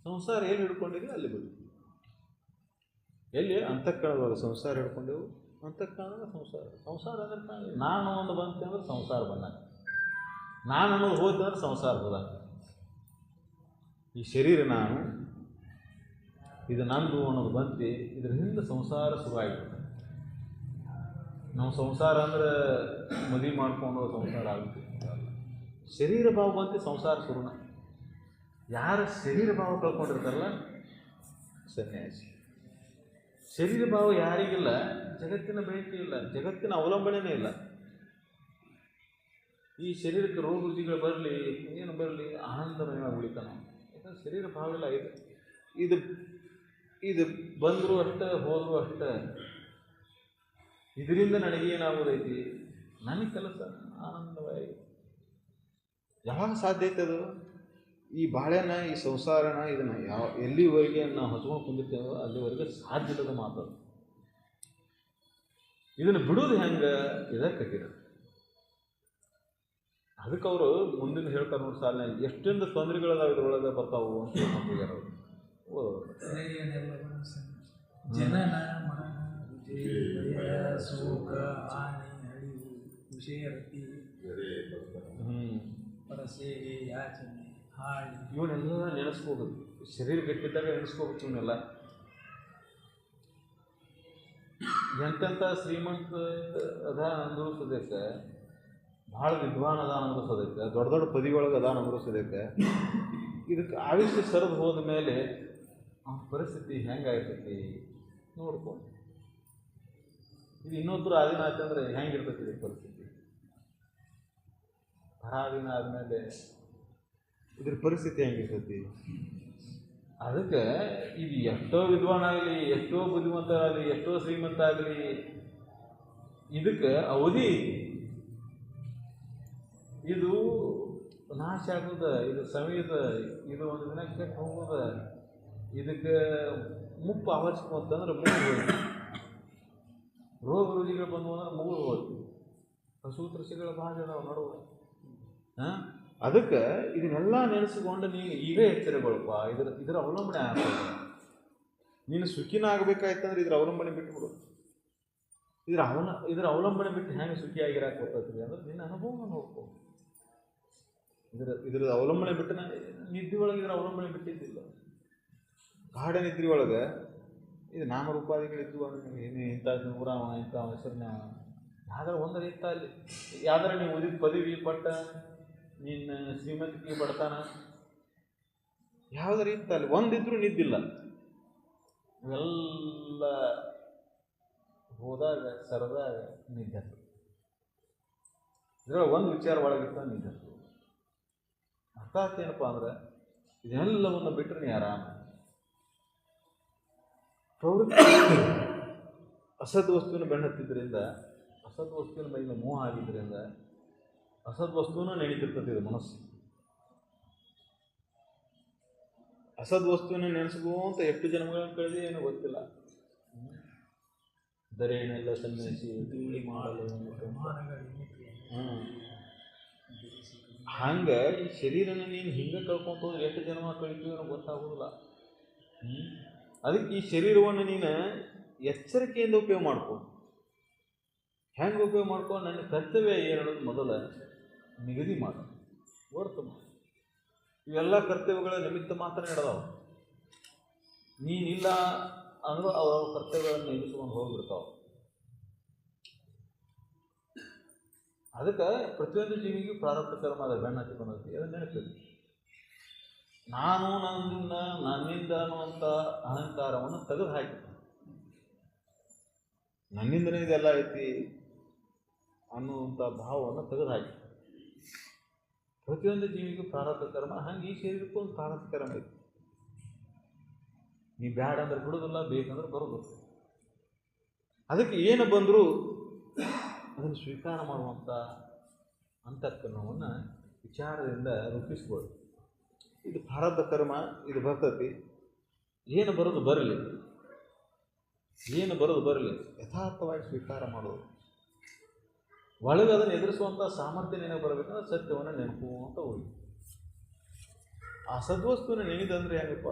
ಸಂಸಾರ ಎಲ್ಲಿ ಹಿಡ್ಕೊಂಡಿರಿ ಅಲ್ಲಿ ಬಿಡಿ. ಎಲ್ಲಿ ಅಂತಃಕರಣದೊಳಗೆ ಸಂಸಾರ ಹಿಡ್ಕೊಂಡೆವು, ಅಂತಃಕರಣದ ಸಂಸಾರ ಅಂದ್ರೆ ನಾನು ಒಂದು ಬಂತೆ ಅಂದ್ರೆ ಸಂಸಾರ ಬಂದಾಗ, ನಾನು ಅನ್ನೋದು ಹೋಯ್ತು ಅಂದ್ರೆ ಸಂಸಾರ ಹೋದಾಗ. ಈ ಶರೀರ ನಾನು, ಇದು ನಂದು ಅನ್ನೋದು ಬಂತು, ಇದ್ರ ಹಿಂದೆ ಸಂಸಾರ ಶುರುವಾಗ್ಬಿಡುತ್ತೆ. ನಾವು ಸಂಸಾರ ಅಂದ್ರೆ ಮದುವೆ ಮಾಡ್ಕೊಂಡು ಸಂಸಾರ ಆಗುತ್ತೆ. ಶರೀರ ಭಾವ ಬಂತು ಸಂಸಾರ ಶುರುನ. ಯಾರು ಶರೀರ ಭಾವ ಕಳ್ಕೊಂಡಿರ್ತಾರಲ್ಲ ಸನ್ಯಾಸಿ. ಶರೀರ ಭಾವ ಯಾರಿಗಿಲ್ಲ ಜಗತ್ತಿನ ಬಯಕೆ ಇಲ್ಲ, ಜಗತ್ತಿನ ಅವಲಂಬನೆಯೇ ಇಲ್ಲ. ಈ ಶರೀರಕ್ಕೆ ರೋಗ ರುಜಿಗಳು ಬರಲಿ ಏನು ಬರಲಿ ಆನಂದಮಯವಾಗಿ ಉಳಿತಾನ. ಯಾಕಂದ್ರೆ ಶರೀರ ಭಾವ ಇಲ್ಲ. ಇದು ಇದು ಬಂದರೂ ಅಷ್ಟೇ ಹೋದರೂ ಅಷ್ಟೇ. ಇದರಿಂದ ನನಗೆ ಏನಾಗೋದೈತಿ, ನನ್ನ ಕೆಲಸ ಆನಂದವಾಗಿ ಯಾವಾಗ ಸಾಧ್ಯ ಐತೆ ಅದು? ಈ ಬಾಳೆನ ಈ ಸಂಸಾರನ ಇದನ್ನು ಎಲ್ಲಿವರೆಗೆ ನಾವು ಹಚ್ಕೊಂಡು ಕುಂದಿರ್ತೇವೋ ಅಲ್ಲಿವರೆಗೆ ಸಾಧ್ಯ ಇಲ್ಲದ ಮಾತು. ಇದನ್ನು ಬಿಡೋದು ಹೆಂಗೆ ಇದಕ್ಕೆ ಕಟ್ಟಿರ. ಅದಕ್ಕೆ ಅವರು ಮುಂದಿನ ಹೇಳ್ತಾರೆ ನೋಡಿ ಸಾಲಿನ ಎಷ್ಟೊಂದು ತೊಂದರೆಗಳದಾವ ಇದ್ರೊಳಗೆ ಬರ್ತಾವು ಅಂತ ಹೇಳ್ಕೊಂಡ್ಯಾರ ಅವರು. ಜನನ ಮರಣ ಭಯ ಶೋಕ ಹಾನಿ ಅಳಿವು ವಿಷಯ ರತಿ ಪರಸೇವೆ ಯಾಚನೆ ಹಾಳಿ ಇವನ್ನೆಲ್ಲ ನೆನೆಸ್ಕೋಬೇಕು. ಶರೀರ ಗಟ್ಟಿದ್ದಾಗ ನೆನೆಸ್ಕೋಬೇಕು ಇವನ್ನೆಲ್ಲ. ಎಂತೆಂಥ ಶ್ರೀಮಂತ ಅದ ಅನುಭವಿಸೋದಕ್ಕೆ, ಭಾಳ ವಿದ್ವಾನ್ ಅದ ಅನುಭವಿಸೋದಕ್ಕೆ, ದೊಡ್ಡ ದೊಡ್ಡ ಪದಿಗಳೊಳಗೆ ಅದ ಅನುಭವಿಸೋದಕ್ಕೆ, ಇದಕ್ಕೆ ಆಯುಷ್ಯ ಸರಿದು ಹೋದ ಮೇಲೆ ಆ ಪರಿಸ್ಥಿತಿ ಹೆಂಗಾಗಿರ್ತೈತಿ ನೋಡ್ಕೊ. ಇದು ಇನ್ನೊಬ್ಬರು ಆದಿನ ಆಯ್ತಂದ್ರೆ ಹೆಂಗಿರ್ತೈತಿ ಇದು ಪರಿಸ್ಥಿತಿ. ಪರಾಧೀನ ಆದಮೇಲೆ ಇದ್ರ ಪರಿಸ್ಥಿತಿ ಹೆಂಗಿರ್ತೈತಿ. ಅದಕ್ಕೆ ಇದು ಎಷ್ಟೋ ವಿದ್ವಾನ್ ಆಗಲಿ, ಎಷ್ಟೋ ಬುದ್ಧಿವಂತರಾಗಲಿ, ಎಷ್ಟೋ ಶ್ರೀಮಂತ ಆಗಲಿ, ಇದಕ್ಕೆ ಅವಧಿ ಇದು ನಾಶ ಆಗೋದ, ಇದು ಸಮಯದ, ಇದು ಒಂದು ದಿನ ಕೆಟ್ಟು ಹೋಗೋದ. ಇದಕ್ಕೆ ಮುಪ್ಪು ಅವಶ್ಯಕ ಅಂತಂದ್ರೆ ಮುಗಿದು ಹೋಯ್ತು. ರೋಗ ರುಜಿಗಳು ಬಂದು ಅಂದ್ರೆ ಮುಗಿದು ಹೋಯ್ತು. ಹಸು ತೃಷಿಗಳ ಭಾಳ ಅದಾವ ನೋಡುವ. ಅದಕ್ಕೆ ಇದನ್ನೆಲ್ಲ ನೆನೆಸಿಕೊಂಡು ನೀನು ಈಗ ಎಚ್ಚರಗೊಳಪ್ಪ. ಇದರ ಅವಲಂಬನೆ ಆಗ್ತದೆ. ನೀನು ಸುಖಿನ ಆಗಬೇಕಾಯ್ತಂದ್ರೆ ಇದರ ಅವಲಂಬನೆ ಬಿಟ್ಟುಬಿಡು. ಇದರ ಅವಲಂಬನೆ ಬಿಟ್ಟು ಹೆಂಗೆ ಸುಖಿಯಾಗಿರಾಕೆ ಗೊತ್ತಾಗ್ತದೆ ಅಂದ್ರೆ ನಿನ್ನ ಅನುಭವನ ನೋಡ್ಕೊ. ಇದರ ಅವಲಂಬನೆ ಬಿಟ್ಟು ನಾನು ನಿದ್ದೆ ಒಳಗೆ ಇದರ ಅವಲಂಬನೆ ಬಿಟ್ಟಿದ್ದಿಲ್ಲ. ಗಾಢ ನಿದ್ದೆ ಒಳಗೆ ಇದು ನಾಮರೂಪಾದಿಗಳಿದ್ದು ಏನು ಇಂಥ ನೂರಾವ ಇಂಥ ಹೆಸರಿನ ಯಾವ್ದಾರ ಒಂದರ ಇತ್ತ ಅಲ್ಲಿ ಯಾವ್ದಾರ ನೀವು ಓದಿದ ಪದವಿ ಪಟ್ಟ ನಿನ್ನ ಶ್ರೀಮಂತಿಕೆ ಬಡತಾನ ಯಾವ್ದಾರ ಇತ್ತ ಅಲ್ಲಿ ಒಂದಿದ್ರು ನಿದ್ದಿಲ್ಲ. ಇವೆಲ್ಲ ಹೋದಾಗ ಸರದಾಗ ನಿದ್ದೆ. ಇದ್ರೊಳಗೆ ಒಂದು ವಿಚಾರ ಒಳಗಿತ್ತ ನಿದ್ದೆ. ಅರ್ಥಾತ್ ಏನಪ್ಪ ಅಂದ್ರೆ ಇದೆಲ್ಲವನ್ನು ಬಿಟ್ಟರೆ ನೀ ಆರಾಮ. ಪ್ರವೃತ್ತಿ ಅಸದ್ ವಸ್ತುವಿನ ಬೆನ್ನತ್ತಿದ್ದರಿಂದ, ಅಸದ್ ವಸ್ತುವಿನ ಮೇಲೆ ಮೋಹ ಆಗಿದ್ದರಿಂದ ಅಸದ್ ವಸ್ತುವನ್ನ ನೆನೀತಿರ್ತದೆ ಇದು ಮನಸ್ಸು. ಅಸದ್ ವಸ್ತುವಿನ ನೆನೆಸ್ಕೊಂತ ಎಷ್ಟು ಜನ್ಮಗಳನ್ನು ಕಳೆದಿ ಏನೋ ಗೊತ್ತಿಲ್ಲ. ದರೇನೆಲ್ಲ ಸನ್ಯಾಸಿ ತಿಳಿ ಮಾಡಲು ಹಂಗೆ ಈ ಶರೀರನ ನೀನು ಹಿಂಗೆ ಕಳ್ಕೊಂತ ಹೋದ್ರೆ ಎಷ್ಟು ಜನ್ಮ ಕಳಿತೀವಿ ಅನ್ನೋ ಗೊತ್ತಾಗೋದಿಲ್ಲ. ಅದಕ್ಕೆ ಈ ಶರೀರವನ್ನು ನೀನು ಎಚ್ಚರಿಕೆಯಿಂದ ಉಪಯೋಗ ಮಾಡ್ಕೊ. ಹೆಂಗೆ ಉಪಯೋಗ ಮಾಡ್ಕೊ? ನನ್ನ ಕರ್ತವ್ಯ ಏನನ್ನೋದು ಮೊದಲ ನಿಗದಿ ಮಾಡು, ಹೊರ್ತು ಮಾಡು. ಇವೆಲ್ಲ ಕರ್ತವ್ಯಗಳ ನಿಮಿತ್ತ ಮಾತ್ರ ನಡೆದಾವ. ನೀನಿಲ್ಲ ಅಂದರೂ ಅವ್ರ ಕರ್ತವ್ಯಗಳನ್ನು ನಿಲ್ಲಿಸ್ಕೊಂಡು ಹೋಗ್ಬಿಡ್ತಾವ. ಅದಕ್ಕೆ ಪ್ರತಿಯೊಂದು ಜೀವಿಗೂ ಪ್ರಾರಬ್ಧ ಕರ್ಮ ಅದ, ಬೆನ್ನ ಹತ್ತಿ ಬಂದೈತಿ. ಅದನ್ನು ನೆನಪಿದೆ. ನಾನು ನನ್ನಿಂದ ಅನ್ನುವಂಥ ಅಹಂಕಾರವನ್ನು ತೆಗೆದು ಹಾಕಿ, ನನ್ನಿಂದನೇ ಇದೆಲ್ಲ ಐತಿ ಅನ್ನುವಂಥ ಭಾವವನ್ನು ತೆಗೆದು ಹಾಕಿ. ಪ್ರತಿಯೊಂದು ಜೀವಿಗೂ ಪ್ರಾರಬ್ಧ ಕರ್ಮ, ಹಂಗೆ ಈ ಶರೀರಕ್ಕೂ ಒಂದು ಪ್ರಾರಬ್ಧ ಕರ್ಮ ಐತಿ. ನೀ ಬ್ಯಾಡ ಅಂದ್ರೆ ಬಿಡೋದಿಲ್ಲ, ಬೇಕಂದ್ರೆ ಬರೋದು. ಅದಕ್ಕೆ ಏನು ಬಂದರೂ ಅದನ್ನು ಸ್ವೀಕಾರ ಮಾಡುವಂಥ ಅಂತಃಕರಣವನ್ನು ವಿಚಾರದಿಂದ ರೂಪಿಸ್ಬೋದು. ಇದು ಪ್ರಾರಬ್ಧ ಕರ್ಮ, ಇದು ಬರ್ತೈತಿ. ಏನು ಬರೋದು ಬರಲಿ, ಏನು ಬರೋದು ಬರಲಿ, ಯಥಾರ್ಥವಾಗಿ ಸ್ವೀಕಾರ ಮಾಡೋದು. ಒಳಗೆ ಅದನ್ನು ಎದುರಿಸುವಂಥ ಸಾಮರ್ಥ್ಯ ನೆನಪು ಬರಬೇಕಂದ್ರೆ ಸತ್ಯವನ್ನು ನೆನಪುವಂತ ಹೋಗಿ. ಆ ಸದ್ವಸ್ತುವಿನ ನೆನೆದಂದ್ರೆ ಹೆಂಗಪ್ಪ?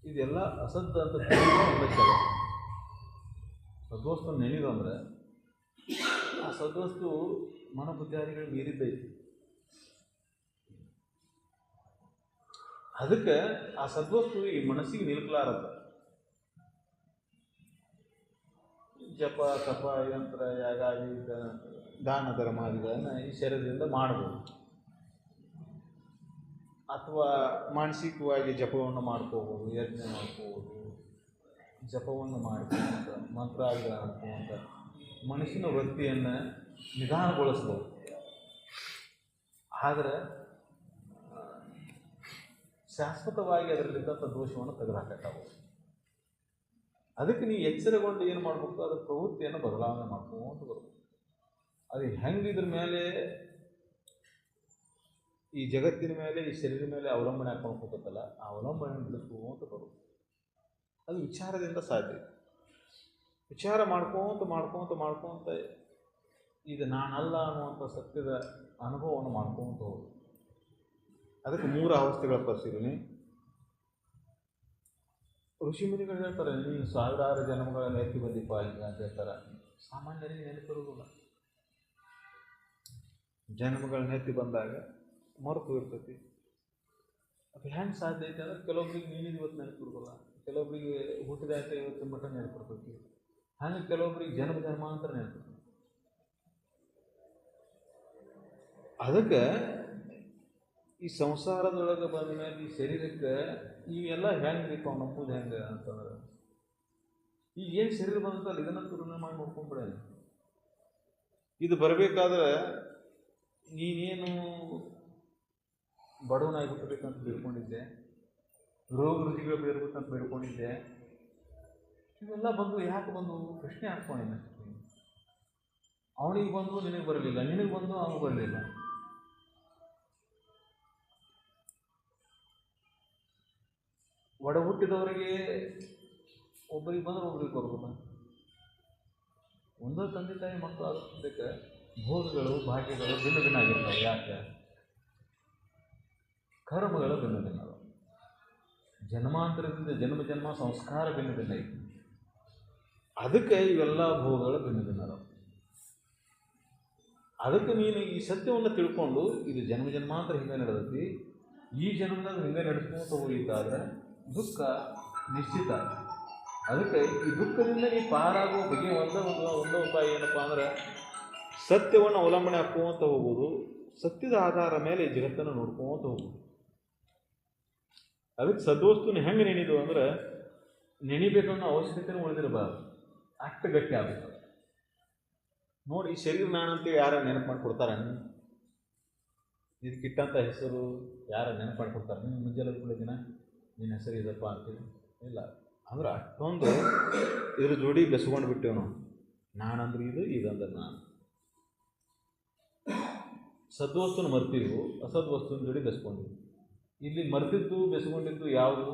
ಇದೆಲ್ಲ ಅಸದ್ ಅಂತ ಒಂದಕ್ಕೆ ಸದ್ವಸ್ತುವನ್ನು ನೆನೆದಂದ್ರೆ ಆ ಸದ್ವಸ್ತು ಮನಬುದ್ಧಿಯಾದಿಗಳು ಮೀರಿದ್ದೈತಿ. ಅದಕ್ಕೆ ಆ ಸದ್ವಸ್ತು ಈ ಮನಸ್ಸಿಗೆ ನಿಲ್ಕಲಾರದು. ಜಪ ತಪ ಯಂತ್ರ ಯಾಗಾದಿ ದಾನ ಧರ್ಮಾದಿಗಳನ್ನು ಈ ಶರೀರದಿಂದ ಮಾಡ್ಬೋದು. ಅಥವಾ ಮಾನಸಿಕವಾಗಿ ಜಪವನ್ನು ಮಾಡ್ಕೋಬೋದು, ಯಜ್ಞ ಮಾಡ್ಕೋಬೋದು, ಜಪವನ್ನು ಮಾಡ್ಕೊಂತ ಮಂತ್ರಾದಿಗಳನ್ನು ಮಾಡ್ಕೊಂತ ಮನುಷ್ಯನ ವೃತ್ತಿಯನ್ನು ನಿಧಾನಗೊಳಿಸ್ಬೋದು. ಆದರೆ ಶಾಶ್ವತವಾಗಿ ಅದರಲ್ಲಿದ್ದಂಥ ದೋಷವನ್ನು ತೆಗೆದುಹಾಕಕ್ಕಾಗಬಹುದು. ಅದಕ್ಕೆ ನೀವು ಎಚ್ಚರಗೊಂಡು ಏನು ಮಾಡಬೇಕು, ಅದರ ಪ್ರವೃತ್ತಿಯನ್ನು ಬದಲಾವಣೆ ಮಾಡ್ಕೊಂತ ಬರಬೇಕು. ಅದು ಹೆಂಗೆ ಇದ್ರ ಮೇಲೆ, ಈ ಜಗತ್ತಿನ ಮೇಲೆ, ಈ ಶರೀರ ಮೇಲೆ ಅವಲಂಬನೆ ಹಾಕೊಂಡು ಹೋಗುತ್ತಲ್ಲ, ಆ ಅವಲಂಬನೆ ಬಿಡಿಸ್ಕೊಂತ ಬರುತ್ತೆ. ಅದು ವಿಚಾರದಿಂದ ಸಾಧ್ಯ. ವಿಚಾರ ಮಾಡ್ಕೊಂತ ಇದು ನಾನಲ್ಲ ಅನ್ನುವಂಥ ಸತ್ಯದ ಅನುಭವವನ್ನು ಮಾಡ್ಕೊಂತ ಹೋಗುದು. ಅದಕ್ಕೆ 3 ಅವಸ್ಥೆಗಳ ಪರಿಶೀಲನೆ. ಋಷಿಮುನಿಗಳು ಹೇಳ್ತಾರೆ, ನೀನು ಸಾವಿರಾರು ಜನ್ಮಗಳನ್ನು ಎತ್ತಿ ಬಂದಿಪ್ಪ ಈಗ ಅಂತ ಹೇಳ್ತಾರೆ. ಸಾಮಾನ್ಯರಿಗೆ ನೆನಪಿರುವುದಿಲ್ಲ. ಜನ್ಮಗಳನ್ನ ಎತ್ತಿ ಬಂದಾಗ ಮರೆತು ಇರ್ತೈತಿ. ಅದು ಹೆಂಗೆ ಸಾಧ್ಯ ಐತೆ ಅಂದ್ರೆ, ಕೆಲವೊಬ್ರಿಗೆ ನೀನಿಗೆ ಇವತ್ತು ನೆನಪಿರೋದಿಲ್ಲ, ಕೆಲವೊಬ್ರಿಗೆ ಹುಟ್ಟಿದಾಯ್ತ ಇವತ್ತಿನ ಮಟ್ಟ ನೆನಪಿರ್ತೈತಿ. ಹಾಗೆ ಕೆಲವೊಬ್ರಿಗೆ ಜನ್ಮಾಂತರ ನೆನಪಿರ್ತೈತಿ. ಅದಕ್ಕೆ ಈ ಸಂಸಾರದೊಳಗೆ ಬಂದ ಮೇಲೆ ಈ ಶರೀರಕ್ಕೆ ಇವೆಲ್ಲ ಹೆಂಗೆ ಬೇಕು ನಂಬುದು ಹೆಂಗೆ ಅಂತಂದ್ರೆ, ಈಗ ಏನು ಶರೀರ ಬಂದಲ್ಲ ಇದನ್ನು ತುಲನೆ ಮಾಡಿ ನೋಡ್ಕೊಂಡ್ಬಿಡ. ಇದು ಬರಬೇಕಾದ್ರೆ ನೀನೇನು ಬಡವನಾಗಿ ಹುಟ್ಟಬೇಕಂತ ಬೇಡ್ಕೊಂಡಿದ್ದೆ, ರೋಗ ರುಜಿಗಳು ಬೇರ್ಬೇಕಂತ ಬೇಡ್ಕೊಂಡಿದ್ದೆ, ಇವೆಲ್ಲ ಬಂದು ಯಾಕೆ ಬಂದು ಪ್ರಶ್ನೆ ಹಾಕ್ಕೊಂಡಿದ್ದೆ. ಅವನಿಗೆ ಬಂದು ನಿನಗೆ ಬರಲಿಲ್ಲ, ನಿನಗೆ ಬಂದು ಅವನಿಗೆ ಬರಲಿಲ್ಲ. ಒಡ ಹುಟ್ಟಿದವರಿಗೆ ಒಬ್ಬರಿಗೆ ಬಂದ್ರೆ ಒಬ್ರಿಗೆ ಬರೋದಿಲ್ಲ. ಒಂದೋ ತಂದೆ ತಾಯಿ ಮಕ್ಕಳು ಆಗೋದಕ್ಕೆ ಭೋಗಗಳು ಭಾಗ್ಯಗಳು ಭಿನ್ನ ಭಿನ್ನ ಆಗಿರ್ತವೆ. ಯಾಕೆ? ಕರ್ಮಗಳು ಭಿನ್ನ ಭಿನ್ನ. ಜನ್ಮಾಂತರದಿಂದ ಜನ್ಮ ಸಂಸ್ಕಾರ ಭಿನ್ನ ಭಿನ್ನ ಐತಿ. ಅದಕ್ಕೆ ಇವೆಲ್ಲ ಭೋಗಗಳು ಭಿನ್ನ ಭಿನ್ನ. ಅದಕ್ಕೆ ನೀನು ಈ ಸತ್ಯವನ್ನು ತಿಳ್ಕೊಂಡು ಇದು ಜನ್ಮಾಂತರ ಹಿಂಗೆ ನಡೆದೈತಿ, ಈ ಜನ್ಮದಾಗ ಹಿಂಗೆ ನಡೆಸ್ಕೊಂತ ಹೋಗಿದ್ದಾದ್ರೆ ದುಃಖ ನಿಶ್ಚಿತ. ಅದಕ್ಕೆ ಈ ದುಃಖದಿಂದ ನೀ ಪಾರಾಗುವ ಬಗ್ಗೆ ಒಂದೋ ಉಪಾಯ ಏನಪ್ಪ ಅಂದ್ರೆ, ಸತ್ಯವನ್ನು ಅವಲಂಬನೆ ಹಾಕೋಂತ ಹೋಗೋದು, ಸತ್ಯದ ಆಧಾರ ಮೇಲೆ ಈ ಜಗತ್ತನ್ನು ನೋಡ್ಕೊಂತ ಹೋಗೋದು. ಅದಕ್ಕೆ ಸದ್ವಸ್ತುನ ಹೆಂಗೆ ನೆನೆದು ಅಂದ್ರೆ, ನೆನಿಬೇಕನ್ನೋ ಅವಶ್ಯಕತೆನೂ ಉಳಿದಿರಬಾರ್ದು, ಅಷ್ಟು ಗಟ್ಟಿ ಆಗಬೇಕು. ನೋಡಿ, ಈ ಶರೀರ ನಾನಂತೇಳಿ ಯಾರ ನೆನಪು ಮಾಡಿಕೊಡ್ತಾರ? ಇದಕ್ಕಿಟ್ಟಂಥ ಹೆಸರು ಯಾರ ನೆನಪು ಮಾಡಿಕೊಡ್ತಾರೆ? ನೀನು ಮುಂಜಾನೆ ದಿನ ನಿನ್ನ ಹೆಸರು ಇದಪ್ಪ ಅಂತೇಳಿ ಇಲ್ಲ. ಅಂದ್ರೆ ಅಷ್ಟೊಂದು ಇದ್ರ ಜೋಡಿ ಬೆಸ್ಕೊಂಡು ಬಿಟ್ಟೇವು ನಾವು. ನಾನಂದ್ರೆ ಇದು, ಇದಂದ್ರೆ ನಾನು. ಸದ್ವಸ್ತುನ ಮರ್ತೀವಿ, ಅಸದ್ವಸ್ತುನ ಜೋಡಿ ಬೆಸ್ಕೊಂಡಿವಿ. ಇಲ್ಲಿ ಮರ್ತಿದ್ದು ಬೆಸ್ಕೊಂಡಿದ್ದು ಯಾವುದು?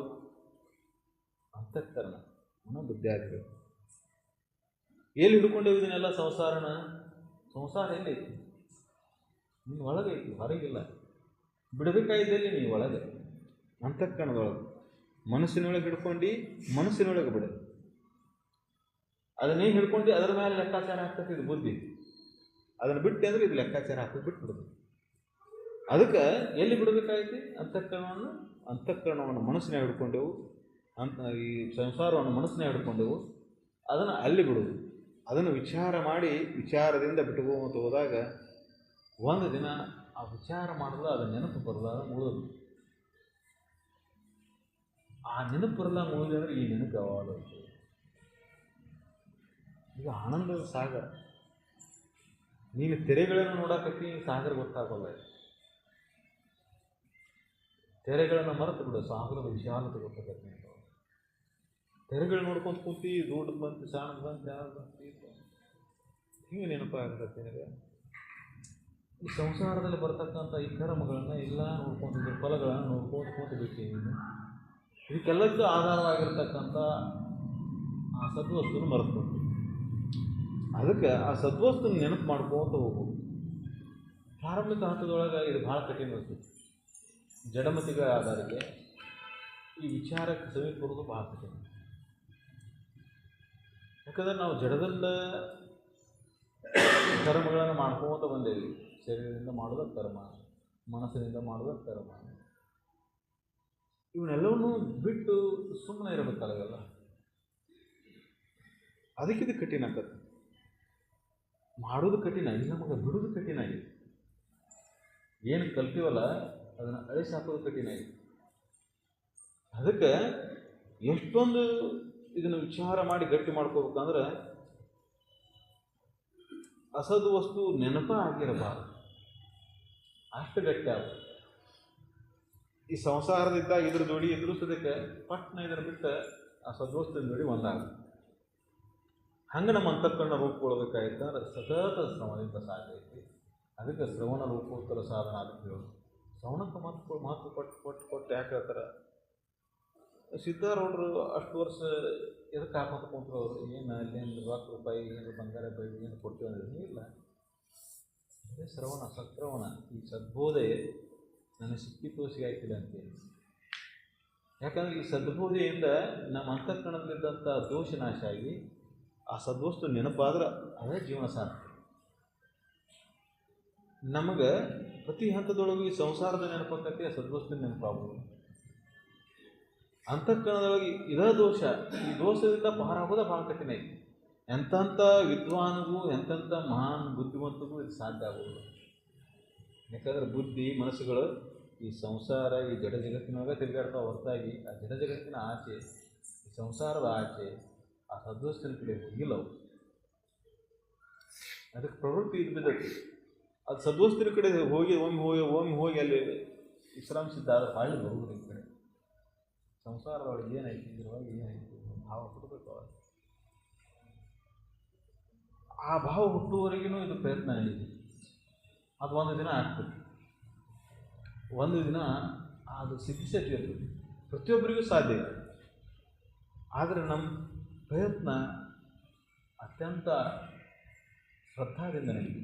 ಅಂತಃಕರಣ, ಬುದ್ಧಿಯಾದಿಗಳು. ಎಲ್ಲಿ ಹಿಡ್ಕೊಂಡೇವು ಇದನ್ನೆಲ್ಲ? ಸಂಸಾರ ಎಲ್ಲೈತಿ? ನೀನು ಒಳಗೆ ಐತಿ, ಹೊರಗಿಲ್ಲ. ಬಿಡಬೇಕಾಗಿದ್ದಲ್ಲಿ ನೀವು ಒಳಗೆ, ಅಂತಃಕರಣದೊಳಗೆ, ಮನಸ್ಸಿನೊಳಗೆ ಹಿಡ್ಕೊಂಡು ಮನಸ್ಸಿನೊಳಗೆ ಬಿಡು. ಅದನ್ನೇ ಹಿಡ್ಕೊಂಡು ಅದರ ಮೇಲೆ ಲೆಕ್ಕಾಚಾರ ಹಾಕ್ತದೆ ಇದು ಬುದ್ಧಿ. ಅದನ್ನು ಬಿಟ್ಟೆ ಅಂದರೆ ಇದು ಲೆಕ್ಕಾಚಾರ ಹಾಕಿ ಬಿಟ್ಬಿಡುದು. ಅದಕ್ಕೆ ಎಲ್ಲಿ ಬಿಡಬೇಕಾಗೈತಿ? ಅಂತಃಕರಣವನ್ನು ಮನಸ್ಸಿನಾಗ ಹಿಡ್ಕೊಂಡೆವು, ಈ ಸಂಸಾರವನ್ನು ಮನಸ್ಸಿನಾಗ ಹಿಡ್ಕೊಂಡೆವು. ಅದನ್ನು ಅಲ್ಲಿ ಬಿಡುವುದು. ಅದನ್ನು ವಿಚಾರ ಮಾಡಿ ವಿಚಾರದಿಂದ ಬಿಟ್ಕೋತ ಹೋದಾಗ ಒಂದು ದಿನ ಆ ವಿಚಾರ ಮಾಡಿದ್ರೆ ಅದು ನೆನಪು ಬರಲಾರ ಮುಳಿದು. ಆ ನೆನಪು ಬರಲ್ಲ ಮುಳಿದೆ ಅಂದರೆ ಈ ನೆನಪು ಯಾವಾಗ ಈಗ ಆನಂದದ ಸಾಗರ. ನೀನು ತೆರೆಗಳನ್ನು ನೋಡಕತ್ತಿ, ಸಾಗರ ಗೊತ್ತಾಗೋಲ್ಲ. ತೆರೆಗಳನ್ನು ಮರೆತು ಬಿಡು, ಸಾಗರದ ವಿಶಾಲತೆ ಗೊತ್ತಾಗತ್ತೆ. ತೆರೆಗಳು ನೋಡ್ಕೊಂಡು ಕೂತಿ, ದೊಡ್ಡದು ಬಂತು, ಸಣ್ಣದು ಬಂತು, ಯಾವ್ದು ಬಂತು, ಹಿಂಗೆ ನೆನಪಾಗತ್ತೆ ನಿನಗೆ. ಈ ಸಂಸಾರದಲ್ಲಿ ಬರ್ತಕ್ಕಂಥ ಈ ಕರ್ಮಗಳನ್ನು ಎಲ್ಲ ನೋಡ್ಕೊಂಡಿದ್ದ ಫಲಗಳನ್ನು ನೋಡ್ಕೊಂಡು ಕೂತು ಬಿಡ್ತೀವಿ. ಇದಕ್ಕೆಲ್ಲಕ್ಕೂ ಆಧಾರವಾಗಿರ್ತಕ್ಕಂಥ ಆ ಸದ್ವಸ್ತುನ ಮರೆತ್ಕೊಳ್ತೀವಿ. ಅದಕ್ಕೆ ಆ ಸದ್ವಸ್ತುನ ನೆನಪು ಮಾಡ್ಕೊಂತ ಹೋಗ್ಬೋದು. ಪ್ರಾರಂಭಿಕ ಹಂತದೊಳಗೆ ಇದು ಭಾಳ ಕಠಿಣ ಇರ್ತದೆ. ಜಡಮತಿಗಳ ಆಧಾರಕ್ಕೆ ಈ ವಿಚಾರಕ್ಕೆ ಸಮೀಪ ಬರೋದು ಭಾಳ ಕಠಿಣ. ಯಾಕಂದರೆ ನಾವು ಜಡದಿಂದ ಕರ್ಮಗಳನ್ನು ಮಾಡ್ಕೋತ ಬಂದೇವಿ. ಶರೀರದಿಂದ ಮಾಡೋದ ಕರ್ಮ, ಮನಸ್ಸಿನಿಂದ ಮಾಡೋದ ಕರ್ಮ. ಇವನ್ನೆಲ್ಲವನ್ನೂ ಬಿಟ್ಟು ಸುಮ್ಮನೆ ಇರಬೇಕಾಗಲ್ಲ. ಅದಕ್ಕಿದು ಕಠಿಣ ಆಗತ್ತೆ. ಮಾಡೋದು ಕಠಿಣ, ಇಲ್ಲಿ ನಮಗೆ ಬಿಡೋದು ಕಠಿಣ ಇದೆ. ಏನು ಕಲ್ತೀವಲ್ಲ ಅದನ್ನು ಅಳಿಸಿ ಹಾಕೋದು ಕಠಿಣ ಇದೆ. ಅದಕ್ಕೆ ಎಷ್ಟೊಂದು ಇದನ್ನು ವಿಚಾರ ಮಾಡಿ ಗಟ್ಟಿ ಮಾಡ್ಕೋಬೇಕಂದ್ರೆ ಅಸದು ವಸ್ತು ನೆನಪ ಆಗಿರಬಾರದು, ಅಷ್ಟು ಗಟ್ಟಿ ಆಗ. ಈ ಸಂಸಾರದಿದ್ದಾಗ ಇದ್ರ ಜೋಡಿ ಇದ್ರೂ ಸದ್ಯಕ್ಕೆ ಪಟ್ನ ಇದನ್ನು ಬಿಟ್ಟು ಆ ಸದ್ವಸ್ತಿನ ಜೋಡಿ ಒಂದಾಗ. ಹಂಗೆ ನಮ್ಮ ಅಂತಃಕರಣ ರೂಪುಗೊಳ್ಬೇಕಾಯ್ತು ಅಂದ್ರೆ ಸತತ ಶ್ರವಣದಿಂದ ಸಾಕೈತಿ. ಅದಕ್ಕೆ ಶ್ರವಣ ರೂಪೋತ್ತರ ಸಾಧನ ಅದಕ್ಕೆ ಹೇಳೋದು. ಶ್ರವಣಕ್ಕೆ ಮಹತ್ವ ಕೊಟ್ಟು ಯಾಕೆ ಹೇಳ್ತಾರೆ? ಸಿದ್ಧಾರೂಢರು ಅಷ್ಟು ವರ್ಷ ಎದಕ್ಕೆ ಹಾಕೊಂತ ಕುಂತ್ರು ಅವರು? ಏನು ಅಲ್ಲೇನು ರೊಕ್ಕ ರೂಪಾಯಿ ಏನು ಬಂಗಾರ ಬೈ ಏನು ಕೊಡ್ತೀವಿ ಅಂದ್ರೆ ಇಲ್ಲ, ಅದೇ ಶ್ರವಣ, ಸತ್ಶ್ರವಣ. ಈ ಸದ್ಬೋಧೆ ನನಗೆ ಸಿಕ್ಕಿ ತೋರಿಸಿ ಆಯ್ತಿಲ್ಲ ಅಂತೇಳಿ. ಯಾಕಂದರೆ ಈ ಸದ್ಬೋಧೆಯಿಂದ ನಮ್ಮ ಅಂತಃಕರಣದಲ್ಲಿದ್ದಂಥ ದೋಷ ನಾಶ ಆಗಿ ಆ ಸದ್ವಸ್ತು ನೆನಪಾದ್ರೆ ಅದೇ ಜೀವನ ಸಾರ್ಥಕ. ನಮಗೆ ಪ್ರತಿ ಹಂತದೊಳಗೂ ಈ ಸಂಸಾರದ ನೆನಪಾಕತ್ತೆ, ಆ ಸದ್ವಸ್ತು ನೆನಪಾಗ್ಬೋದು. ಅಂತಃಕರಣದೊಳಗೆ ಇದೇ ದೋಷ, ಈ ದೋಷದಿಂದ ಪಾರಾಗೋದು ಭಾಳ ಕಠಿಣ ಐತಿ. ಎಂಥ ವಿದ್ವಾನಿಗೂ ಎಂಥ ಮಹಾನ್ ಬುದ್ಧಿವಂತಗೂ ಇದು ಸಾಧ್ಯ ಆಗೋದು. ಯಾಕಂದ್ರೆ ಬುದ್ಧಿ ಮನಸ್ಸುಗಳು ಈ ಸಂಸಾರ, ಈ ಜಡ ಜಗತ್ತಿನೊಳಗೆ ತಿರುಗಾಡ್ತಾವೆ ಹೊರತಾಗಿ ಆ ಜಡ ಜಗತ್ತಿನ ಆಚೆ, ಈ ಸಂಸಾರದ ಆಚೆ ಆ ಸದ್ವಸ್ತಿನ ಕಡೆ ಹೋಗಿಲ್ಲವು. ಅದಕ್ಕೆ ಪ್ರವೃತ್ತಿ ಇದು ಬಿದ್ದೈತಿ. ಅದು ಸದ್ವಸ್ತಿನ ಕಡೆ ಹೋಗಿ ಒಮ್ಮೆ ಹೋಗಿ ಅಲ್ಲಿ ವಿಶ್ರಾಮಿಸಿದ್ದಾದ್ರೆ ಹಾಳಿ ಬರುವುದು. ಈ ಕಡೆ ಸಂಸಾರದೊಳಗೆ ಏನೈತಿ, ಇದ್ರೊಳಗೆ ಏನೈತಿ ಭಾವ ಹುಟ್ಟಬೇಕು. ಅವಾಗ ಆ ಭಾವ ಹುಟ್ಟುವವರೆಗೂ ಇದು ಪ್ರಯತ್ನ ನಡೀತಿ. ಅದು ಒಂದು ದಿನ ಆಗ್ತದೆ, ಒಂದು ದಿನ ಅದು ಸಿದ್ಧಿಸತಿ ಇರ್ತದೆ. ಪ್ರತಿಯೊಬ್ಬರಿಗೂ ಸಾಧ್ಯ ಇದೆ. ಆದರೆ ನಮ್ಮ ಪ್ರಯತ್ನ ಅತ್ಯಂತ ಶ್ರದ್ಧಾದಿಂದ ನಡೀತಿ.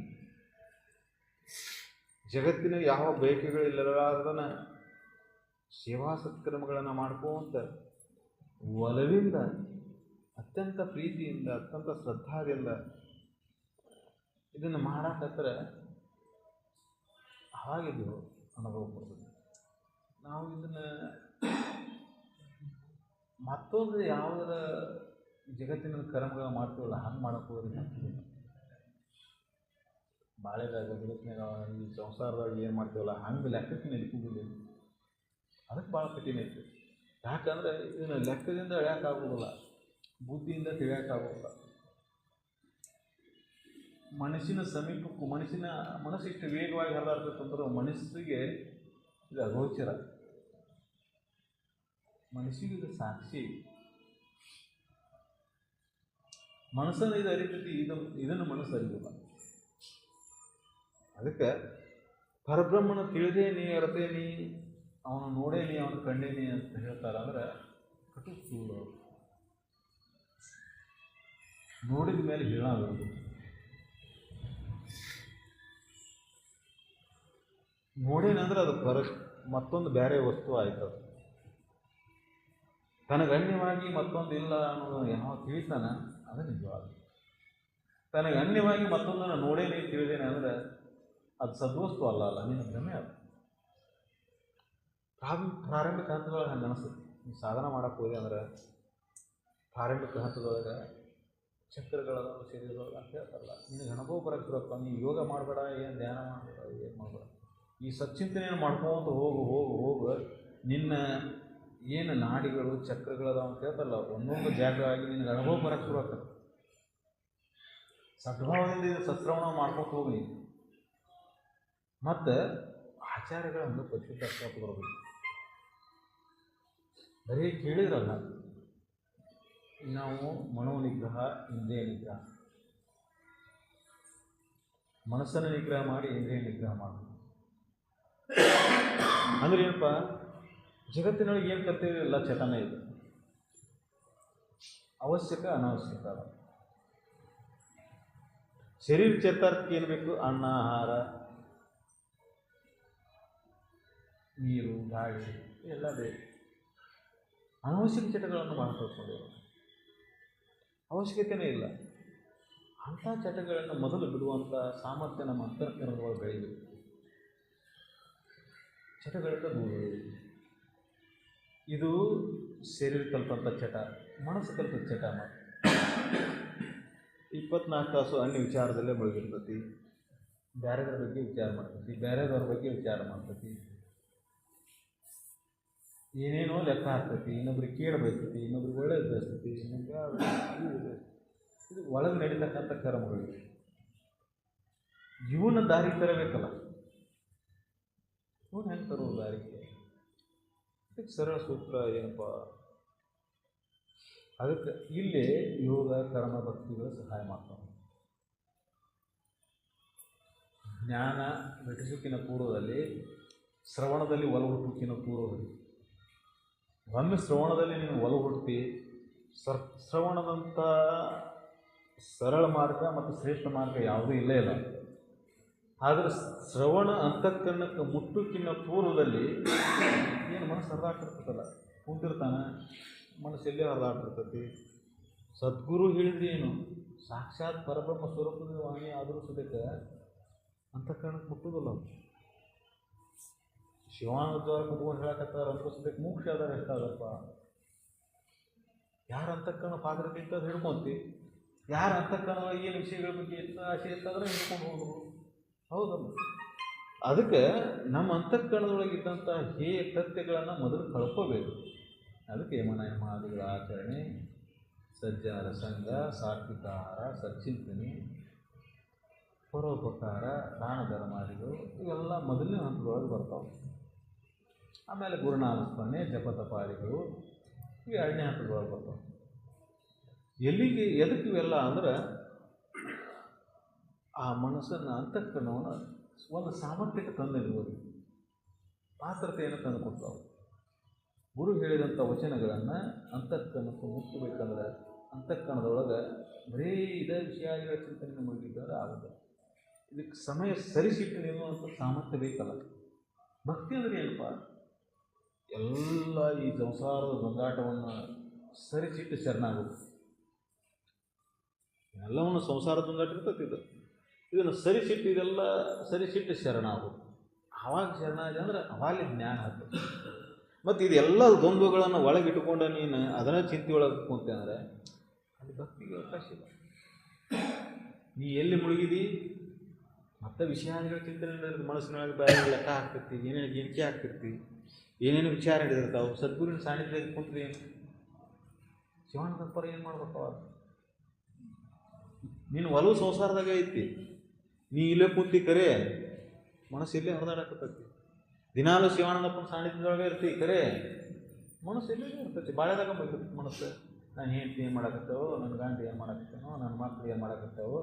ಜಗತ್ತಿನ ಯಾವ ಬಯಕೆಗಳಿಲ್ಲದನ್ನ ಸೇವಾ ಸತ್ಕರ್ಮಗಳನ್ನು ಮಾಡ್ಕೋಂತ ಒಲವಿಂದ, ಅತ್ಯಂತ ಪ್ರೀತಿಯಿಂದ, ಅತ್ಯಂತ ಶ್ರದ್ಧಾದಿಂದ ಇದನ್ನು ಮಾಡಾಕತ್ತರ ಹಾಗಿದ್ದು ಅನುಭವ ಕೊಡ್ತದೆ. ನಾವು ಇದನ್ನು ಮತ್ತೊಂದು ಯಾವುದರ ಜಗತ್ತಿನ ಕರ್ಮಗಳು ಮಾಡ್ತೀವಲ್ಲ ಹಂಗೆ ಮಾಡೋಕ್ಕೆ ಹೋದ್ರೆ ಬಾಳೆದಾಗ ಜಗತ್ತಿನಾಗ ಈ ಸಂಸಾರದಾಗ ಏನು ಮಾಡ್ತೀವಲ್ಲ ಹಂಗೆ ಲೆಕ್ಕಕ್ಕೆ ನಡೀತಿದ್ದಿಲ್ಲ. ಅದಕ್ಕೆ ಭಾಳ ಕಠಿಣ ಐತಿ. ಯಾಕಂದರೆ ಇದನ್ನು ಲೆಕ್ಕದಿಂದ ಎಳೆಯೋಕ್ಕಾಗೋದಿಲ್ಲ, ಬುದ್ಧಿಯಿಂದ ತಿಳಿಯೋಕ್ಕಾಗೋದಿಲ್ಲ. ಮನಸ್ಸಿನ ಸಮೀಪಕ್ಕೂ ಮನಸ್ಸು ಇಷ್ಟು ವೇಗವಾಗಿ ಹರಿದಾಡ್ತಂದ್ರೆ ಮನಸ್ಸಿಗೆ ಇದು ಅಗೋಚರ, ಮನಸ್ಸಿಗೆ ಇದು ಸಾಕ್ಷಿ. ಮನಸ್ಸನ್ನು ಇದು ಅರಿತೈತಿ, ಇದನ್ನು ಮನಸ್ಸು ಅರಿಯೋಲ್ಲ. ಅದಕ್ಕೆ ಪರಬ್ರಹ್ಮನ ತಿಳಿದೇನಿ, ಅರತೇನಿ, ಅವನು ನೋಡೇನಿ, ಅವನು ಕಂಡೇನಿ ಅಂತ ಹೇಳ್ತಾರೆ. ಅಂದ್ರೆ ಕಟು ಸುಳ್ಳು. ನೋಡಿದ ಮೇಲೆ ಹೇಳೋದು, ನೋಡೇನಂದ್ರೆ ಅದು ಮತ್ತೊಂದು ಬೇರೆ ವಸ್ತು ಆಯ್ತದ. ತನಗನ್ಯವಾಗಿ ಮತ್ತೊಂದು ಇಲ್ಲ ಅನ್ನೋದು ಯಾವ ತಿಳಿತಾನ ಅದು ನಿಜವಾದ. ತನಗೆ ಅನ್ಯವಾಗಿ ಮತ್ತೊಂದನ್ನು ನೋಡೇನೆ ತಿಳಿದೇನೆ ಅಂದರೆ ಅದು ಸದ್ವಸ್ತು ಅಲ್ಲ, ನಿನ್ನ ಭ್ರಮೆ ಅದು. ಪ್ರಾರಂಭಿಕ ಹಂತದೊಳಗೆ ಹಂಗೆ ಅನಿಸ್ತದೆ. ನೀವು ಸಾಧನ ಮಾಡೋಕ್ಕೆ ಹೋದೆ ಅಂದ್ರೆ ಪ್ರಾರಂಭಿಕ ಹಂತದೊಳಗೆ ಚಕ್ರಗಳ ಶರೀರದೊಳಗೆ ಅಂತ ಹೇಳ್ತಾರಲ್ಲ, ನಿನಗೆ ಅನುಭವ ಬರಕ್ಕಿರಪ್ಪ, ನೀವು ಯೋಗ ಮಾಡಬೇಡ, ಏನು ಧ್ಯಾನ ಮಾಡಬೇಡ, ಏನು ಮಾಡಬೇಡ, ಈ ಸಚ್ಚಿಂತನೆಯನ್ನು ಮಾಡ್ಕೊಂತ ಹೋಗು. ನಿನ್ನ ಏನು ನಾಡಿಗಳು ಚಕ್ರಗಳದ ಅಂತ ಹೇಳ್ತಾರಲ್ಲ, ಒಂದೊಂದು ಜಾಗ ಆಗಿ ನಿನಗೆ ಅನುಭವ ಬರಕ್ಕೆ ಶುರು ಆಗ್ತದೆ. ಸದ್ಭಾವದಿಂದ ಇದು ಸತ್ಶ್ರವಣ ಮಾಡ್ಕೊತ ಹೋಗಿ. ಮತ್ತು ಆಚಾರ್ಯಗಳನ್ನು ಪರಿಶುದ್ಧ ಬರಬೇಕು. ಬರೀ ಕೇಳಿದ್ರಲ್ಲ, ನಾವು ಮನೋನಿಗ್ರಹ, ಇಂದ್ರಿಯ ನಿಗ್ರಹ, ಮನಸ್ಸನ್ನು ನಿಗ್ರಹ ಮಾಡಿ ಇಂದ್ರಿಯ ನಿಗ್ರಹ ಮಾಡಬೇಕು. ಅಂದ್ರೆ ಏನಪ್ಪ, ಜಗತ್ತಿನೊಳಗೆ ಏನು ಕರ್ತವ್ಯ ಇಲ್ಲ, ಚಟನ ಇದೆ, ಅವಶ್ಯಕ ಅನಾವಶ್ಯಕ. ಶರೀರ ಚೇತಾರ್ಥಕ್ಕೆ ಏನು ಬೇಕು? ಅನ್ನ, ಆಹಾರ, ನೀರು, ಗಾಳಿ ಎಲ್ಲ ಬೇಕು. ಅನಾವಶ್ಯಕ ಚಟಗಳನ್ನು ಮಾಡ್ಕೊಳ್ಕೊಂಡಿರೋ ಅವಶ್ಯಕತೆಯೇ ಇಲ್ಲ. ಅಂಥ ಚಟಗಳನ್ನು ಮೊದಲು ಬಿಡುವಂಥ ಸಾಮರ್ಥ್ಯ ನಮ್ಮ ಅಂತರ್ಕರಣಗಳು ಬೆಳೆಯಬೇಕು. ಚಟಗಳಿಂದ ದೂರ. ಇದು ಶರೀರ ಕಲ್ಪಂಥ ಚಟ, ಮನಸ್ಸು ಕಲ್ಪದ ಚಟ. ಮತ್ತು 24 ತಾಸು ಅನ್ಯ ವಿಚಾರದಲ್ಲೇ ಮುಳುಗಿರ್ತತಿ. ಬೇರೆದ್ರ ಬಗ್ಗೆ ವಿಚಾರ ಮಾಡ್ತೈತಿ, ಬೇರೆದವ್ರ ಬಗ್ಗೆ ವಿಚಾರ ಮಾಡ್ತೈತಿ, ಏನೇನೋ ಲೆಕ್ಕ ಹಾಕ್ತೈತಿ, ಇನ್ನೊಬ್ರಿಗೆ ಕೇಳಿ ಬಯಸ್ತೈತಿ, ಇನ್ನೊಬ್ರಿಗೆ ಒಳ್ಳೇದು ಬಯಸ್ತೈತಿ, ಇನ್ನೊಬ್ರಿಗೆ ಇದು ಒಳಗೆ ನಡೀತಕ್ಕಂಥ ಕರ್ಮಗಳು. ಇವನ್ನ ದಾರಿ ತರಬೇಕಲ್ಲ, ಇವನು ಹೆಂಗೆ ತರೋದು ದಾರಿಗೆ? ಇದಕ್ಕೆ ಸರಳ ಸೂತ್ರ ಏನಪ್ಪ? ಅದಕ್ಕೆ ಇಲ್ಲೇ ಯೋಗ ಕರ್ಮ ಭಕ್ತಿಗಳು ಸಹಾಯ ಮಾಡ್ತಾವೆ. ಜ್ಞಾನ ಘಟಿಸುಕಿನ ಪೂರ್ವದಲ್ಲಿ, ಶ್ರವಣದಲ್ಲಿ ಒಲ ಹುಟ್ಟುಕಿನ ಪೂರ್ವದಲ್ಲಿ, ಒಮ್ಮೆ ಶ್ರವಣದಲ್ಲಿ ನೀನು ಒಲ ಹುಟ್ಟಿ ಶ್ರವಣದಂಥ ಸರಳ ಮಾರ್ಗ ಮತ್ತು ಶ್ರೇಷ್ಠ ಮಾರ್ಗ ಯಾವುದೂ ಇಲ್ಲೇ ಇಲ್ಲ. ಆದರೆ ಶ್ರವಣ ಅಂತಃಕರಣಕ್ಕೆ ಮುಟ್ಟುಕಿನ್ನ ಪೂರ್ವದಲ್ಲಿ ಏನು ಮನಸ್ಸು ಹರಿದಾಡ್ತಿರ್ತದಲ್ಲ, ಕೂತಿರ್ತಾನೆ, ಮನಸ್ಸೆಲ್ಲೇ ಹರಿದಾಡ್ತಿರ್ತೈತಿ. ಸದ್ಗುರು ಹೇಳಿದ್ರೆ ಏನು, ಸಾಕ್ಷಾತ್ ಪರಬ್ರಹ್ಮ ಸ್ವರೂಪದ ವಾಣಿ ಆದರೂ ಸದ್ಯಕ್ಕೆ ಅಂತಃಕರಣಕ್ಕೆ ಮುಟ್ಟುವುದಿಲ್ಲ. ಶಿವಾನದ್ವಾರ ಕುತ್ಕೊಂಡು ಹೇಳಕತ್ತಾರ ಅಂತ ಸದ್ಯಕ್ಕೆ ಮೋಕ್ಷ ಆದಾಗ ಎಷ್ಟಾದಪ್ಪ? ಯಾರ ಅಂತಃಕರಣ ಪಾತ್ರತೆ ಇತ್ತು ಅದು ಹಿಡ್ಕೊಂತಿ, ಯಾರ ಅಂತಃಕರಣದಾಗ ಏನು ವಿಷಯಗಳ ಬಗ್ಗೆ ಇತ್ತು ಆಸೆ ಇತ್ತಾದ್ರೆ ಹಿಡ್ಕೊಂಡು ಹೋದ್ರು. ಹೌದಲ್ಲ? ಅದಕ್ಕೆ ನಮ್ಮ ಅಂತಃಕರಣದೊಳಗಿದ್ದಂಥ ಹೇಯ ಕೃತ್ಯಗಳನ್ನು ಮೊದಲು ಕಳ್ಕೋಬೇಕು. ಅದಕ್ಕೆ ಯಮನ ಯಮಾದಿಗಳ ಆಚರಣೆ, ಸಜ್ಜನರ ಸಂಘ, ಸಾತ್ವಿಕ ಆಹಾರ, ಸಚ್ಚಿಂತನೆ, ಪರೋಪಕಾರ, ದಾನ ಧರ್ಮಾದಿಗಳು ಇವೆಲ್ಲ ಮೊದಲಿನ ಹಂತದೊಳಗೆ ಬರ್ತಾವೆ. ಆಮೇಲೆ ಗುರುನಾಮಸ್ಮರಣೆ, ಜಪತಪಾದಿಗಳು ಇವು 2ನೇ ಹಂತದೊಳಗೆ ಬರ್ತಾವೆ. ಎಲ್ಲಿಗೆ ಎದಕ್ಕೆ ಇವೆಲ್ಲ ಅಂದ್ರೆ ಆ ಮನಸ್ಸನ್ನು ಅಂತಃಕರಣವನ್ನು ಒಂದು ಸಾಮರ್ಥ್ಯಕ್ಕೆ ತಂದಿರ್ಬೋದು, ಪಾತ್ರತೆಯನ್ನು ತಂದು ಕೊಡ್ತಾವೆ. ಗುರು ಹೇಳಿದಂಥ ವಚನಗಳನ್ನು ಅಂತಃಕರಣಕ್ಕೆ ಮುಟ್ಟಬೇಕಂದ್ರೆ ಅಂತಃಕರಣದೊಳಗೆ ಬರೀ ಇದೇ ವಿಷಯಗಳ ಚಿಂತನೆ ಮುಗಿದರೆ ಆಗುತ್ತೆ. ಇದಕ್ಕೆ ಸಮಯ ಸರಿಸಿಟ್ಟು ನಿಲ್ಲುವಂಥ ಸಾಮರ್ಥ್ಯ ಬೇಕಲ್ಲ. ಭಕ್ತಿ ಅಂದರೆ ಏನಪ್ಪ? ಎಲ್ಲ ಈ ಸಂಸಾರದ ಗೊಂದಾಟವನ್ನು ಸರಿಸಿಟ್ಟು ಶರಣಾಗೋದು. ಎಲ್ಲವನ್ನು ಸಂಸಾರದ ಗೊಂದಾಟ ಇರ್ತದೆ, ಇದನ್ನು ಸರಿಸಿಟ್ಟು ಇದೆಲ್ಲ ಸರಿಸಿಟ್ಟು ಶರಣಾಗೋದು. ಆವಾಗ ಶರಣಾಗಿ ಅಂದ್ರೆ ಅವಾಗ ಜ್ಞಾನ ಆಗ್ತದೆ. ಮತ್ತು ಇದೆಲ್ಲ ದ್ವಂದ್ವಗಳನ್ನು ಒಳಗಿಟ್ಟುಕೊಂಡು ನೀನು ಅದನ್ನ ಚಿಂತೆ ಒಳಗೆ ಕುಂತೆ ಅಂದರೆ ಅಲ್ಲಿ ಭಕ್ತಿಗೆ ಅವಕಾಶ ಇಲ್ಲ. ನೀ ಎಲ್ಲಿ ಮುಳುಗಿದಿ? ಮತ್ತು ವಿಷಯಾದಿಗಳ ಚಿಂತನೆ ಮನಸ್ಸಿನೊಳಗೆ ಬೇರೆ ಲೆಕ್ಕ ಹಾಕ್ತಿರ್ತಿ, ಏನೇನು ಗೆಣಕೆ ಹಾಕ್ತಿರ್ತಿ, ಏನೇನು ವಿಚಾರ ಹಿಡಿದಿರ್ತಾವೆ. ಸದ್ಗುರುವಿನ ಸಾನ್ನಿಧ್ಯದಲ್ಲಿ ಕುಂತ್ರಿ ಶಿವಾನಂದ ಪರ ಏನು ಮಾಡ್ಬೇಕವ? ನೀನು ಒಲವು ಸಂಸಾರದಾಗ ಐತಿ, ನೀ ಇಲ್ಲೇ ಕುಂತಿ ಕರೆ ಮನಸ್ಸು ಇಲ್ಲೇ ಹೊರದಾಡಕತ್ತೈತಿ. ದಿನಾಲು ಶಿವಾನಂದಪ್ಪನ ಸಾನ್ನಿಧ್ಯದೊಳಗೆ ಇರ್ತಿ ಕರೆ ಮನಸ್ಸು ಎಲ್ಲೇ ಇರ್ತೈತಿ. ಬಾಳೆದಾಗ ಬರ್ತೈತಿ ಮನಸ್ಸು. ನಾನು ಹೆಂಡತಿ ಏನು ಮಾಡಕತ್ತೇವೋ, ನನ್ನ ಗಂಡ ಏನು ಮಾಡಕತ್ತೇನೋ, ನನ್ನ ಮಕ್ಕಳು ಏನು ಮಾಡಕತ್ತೇವೋ,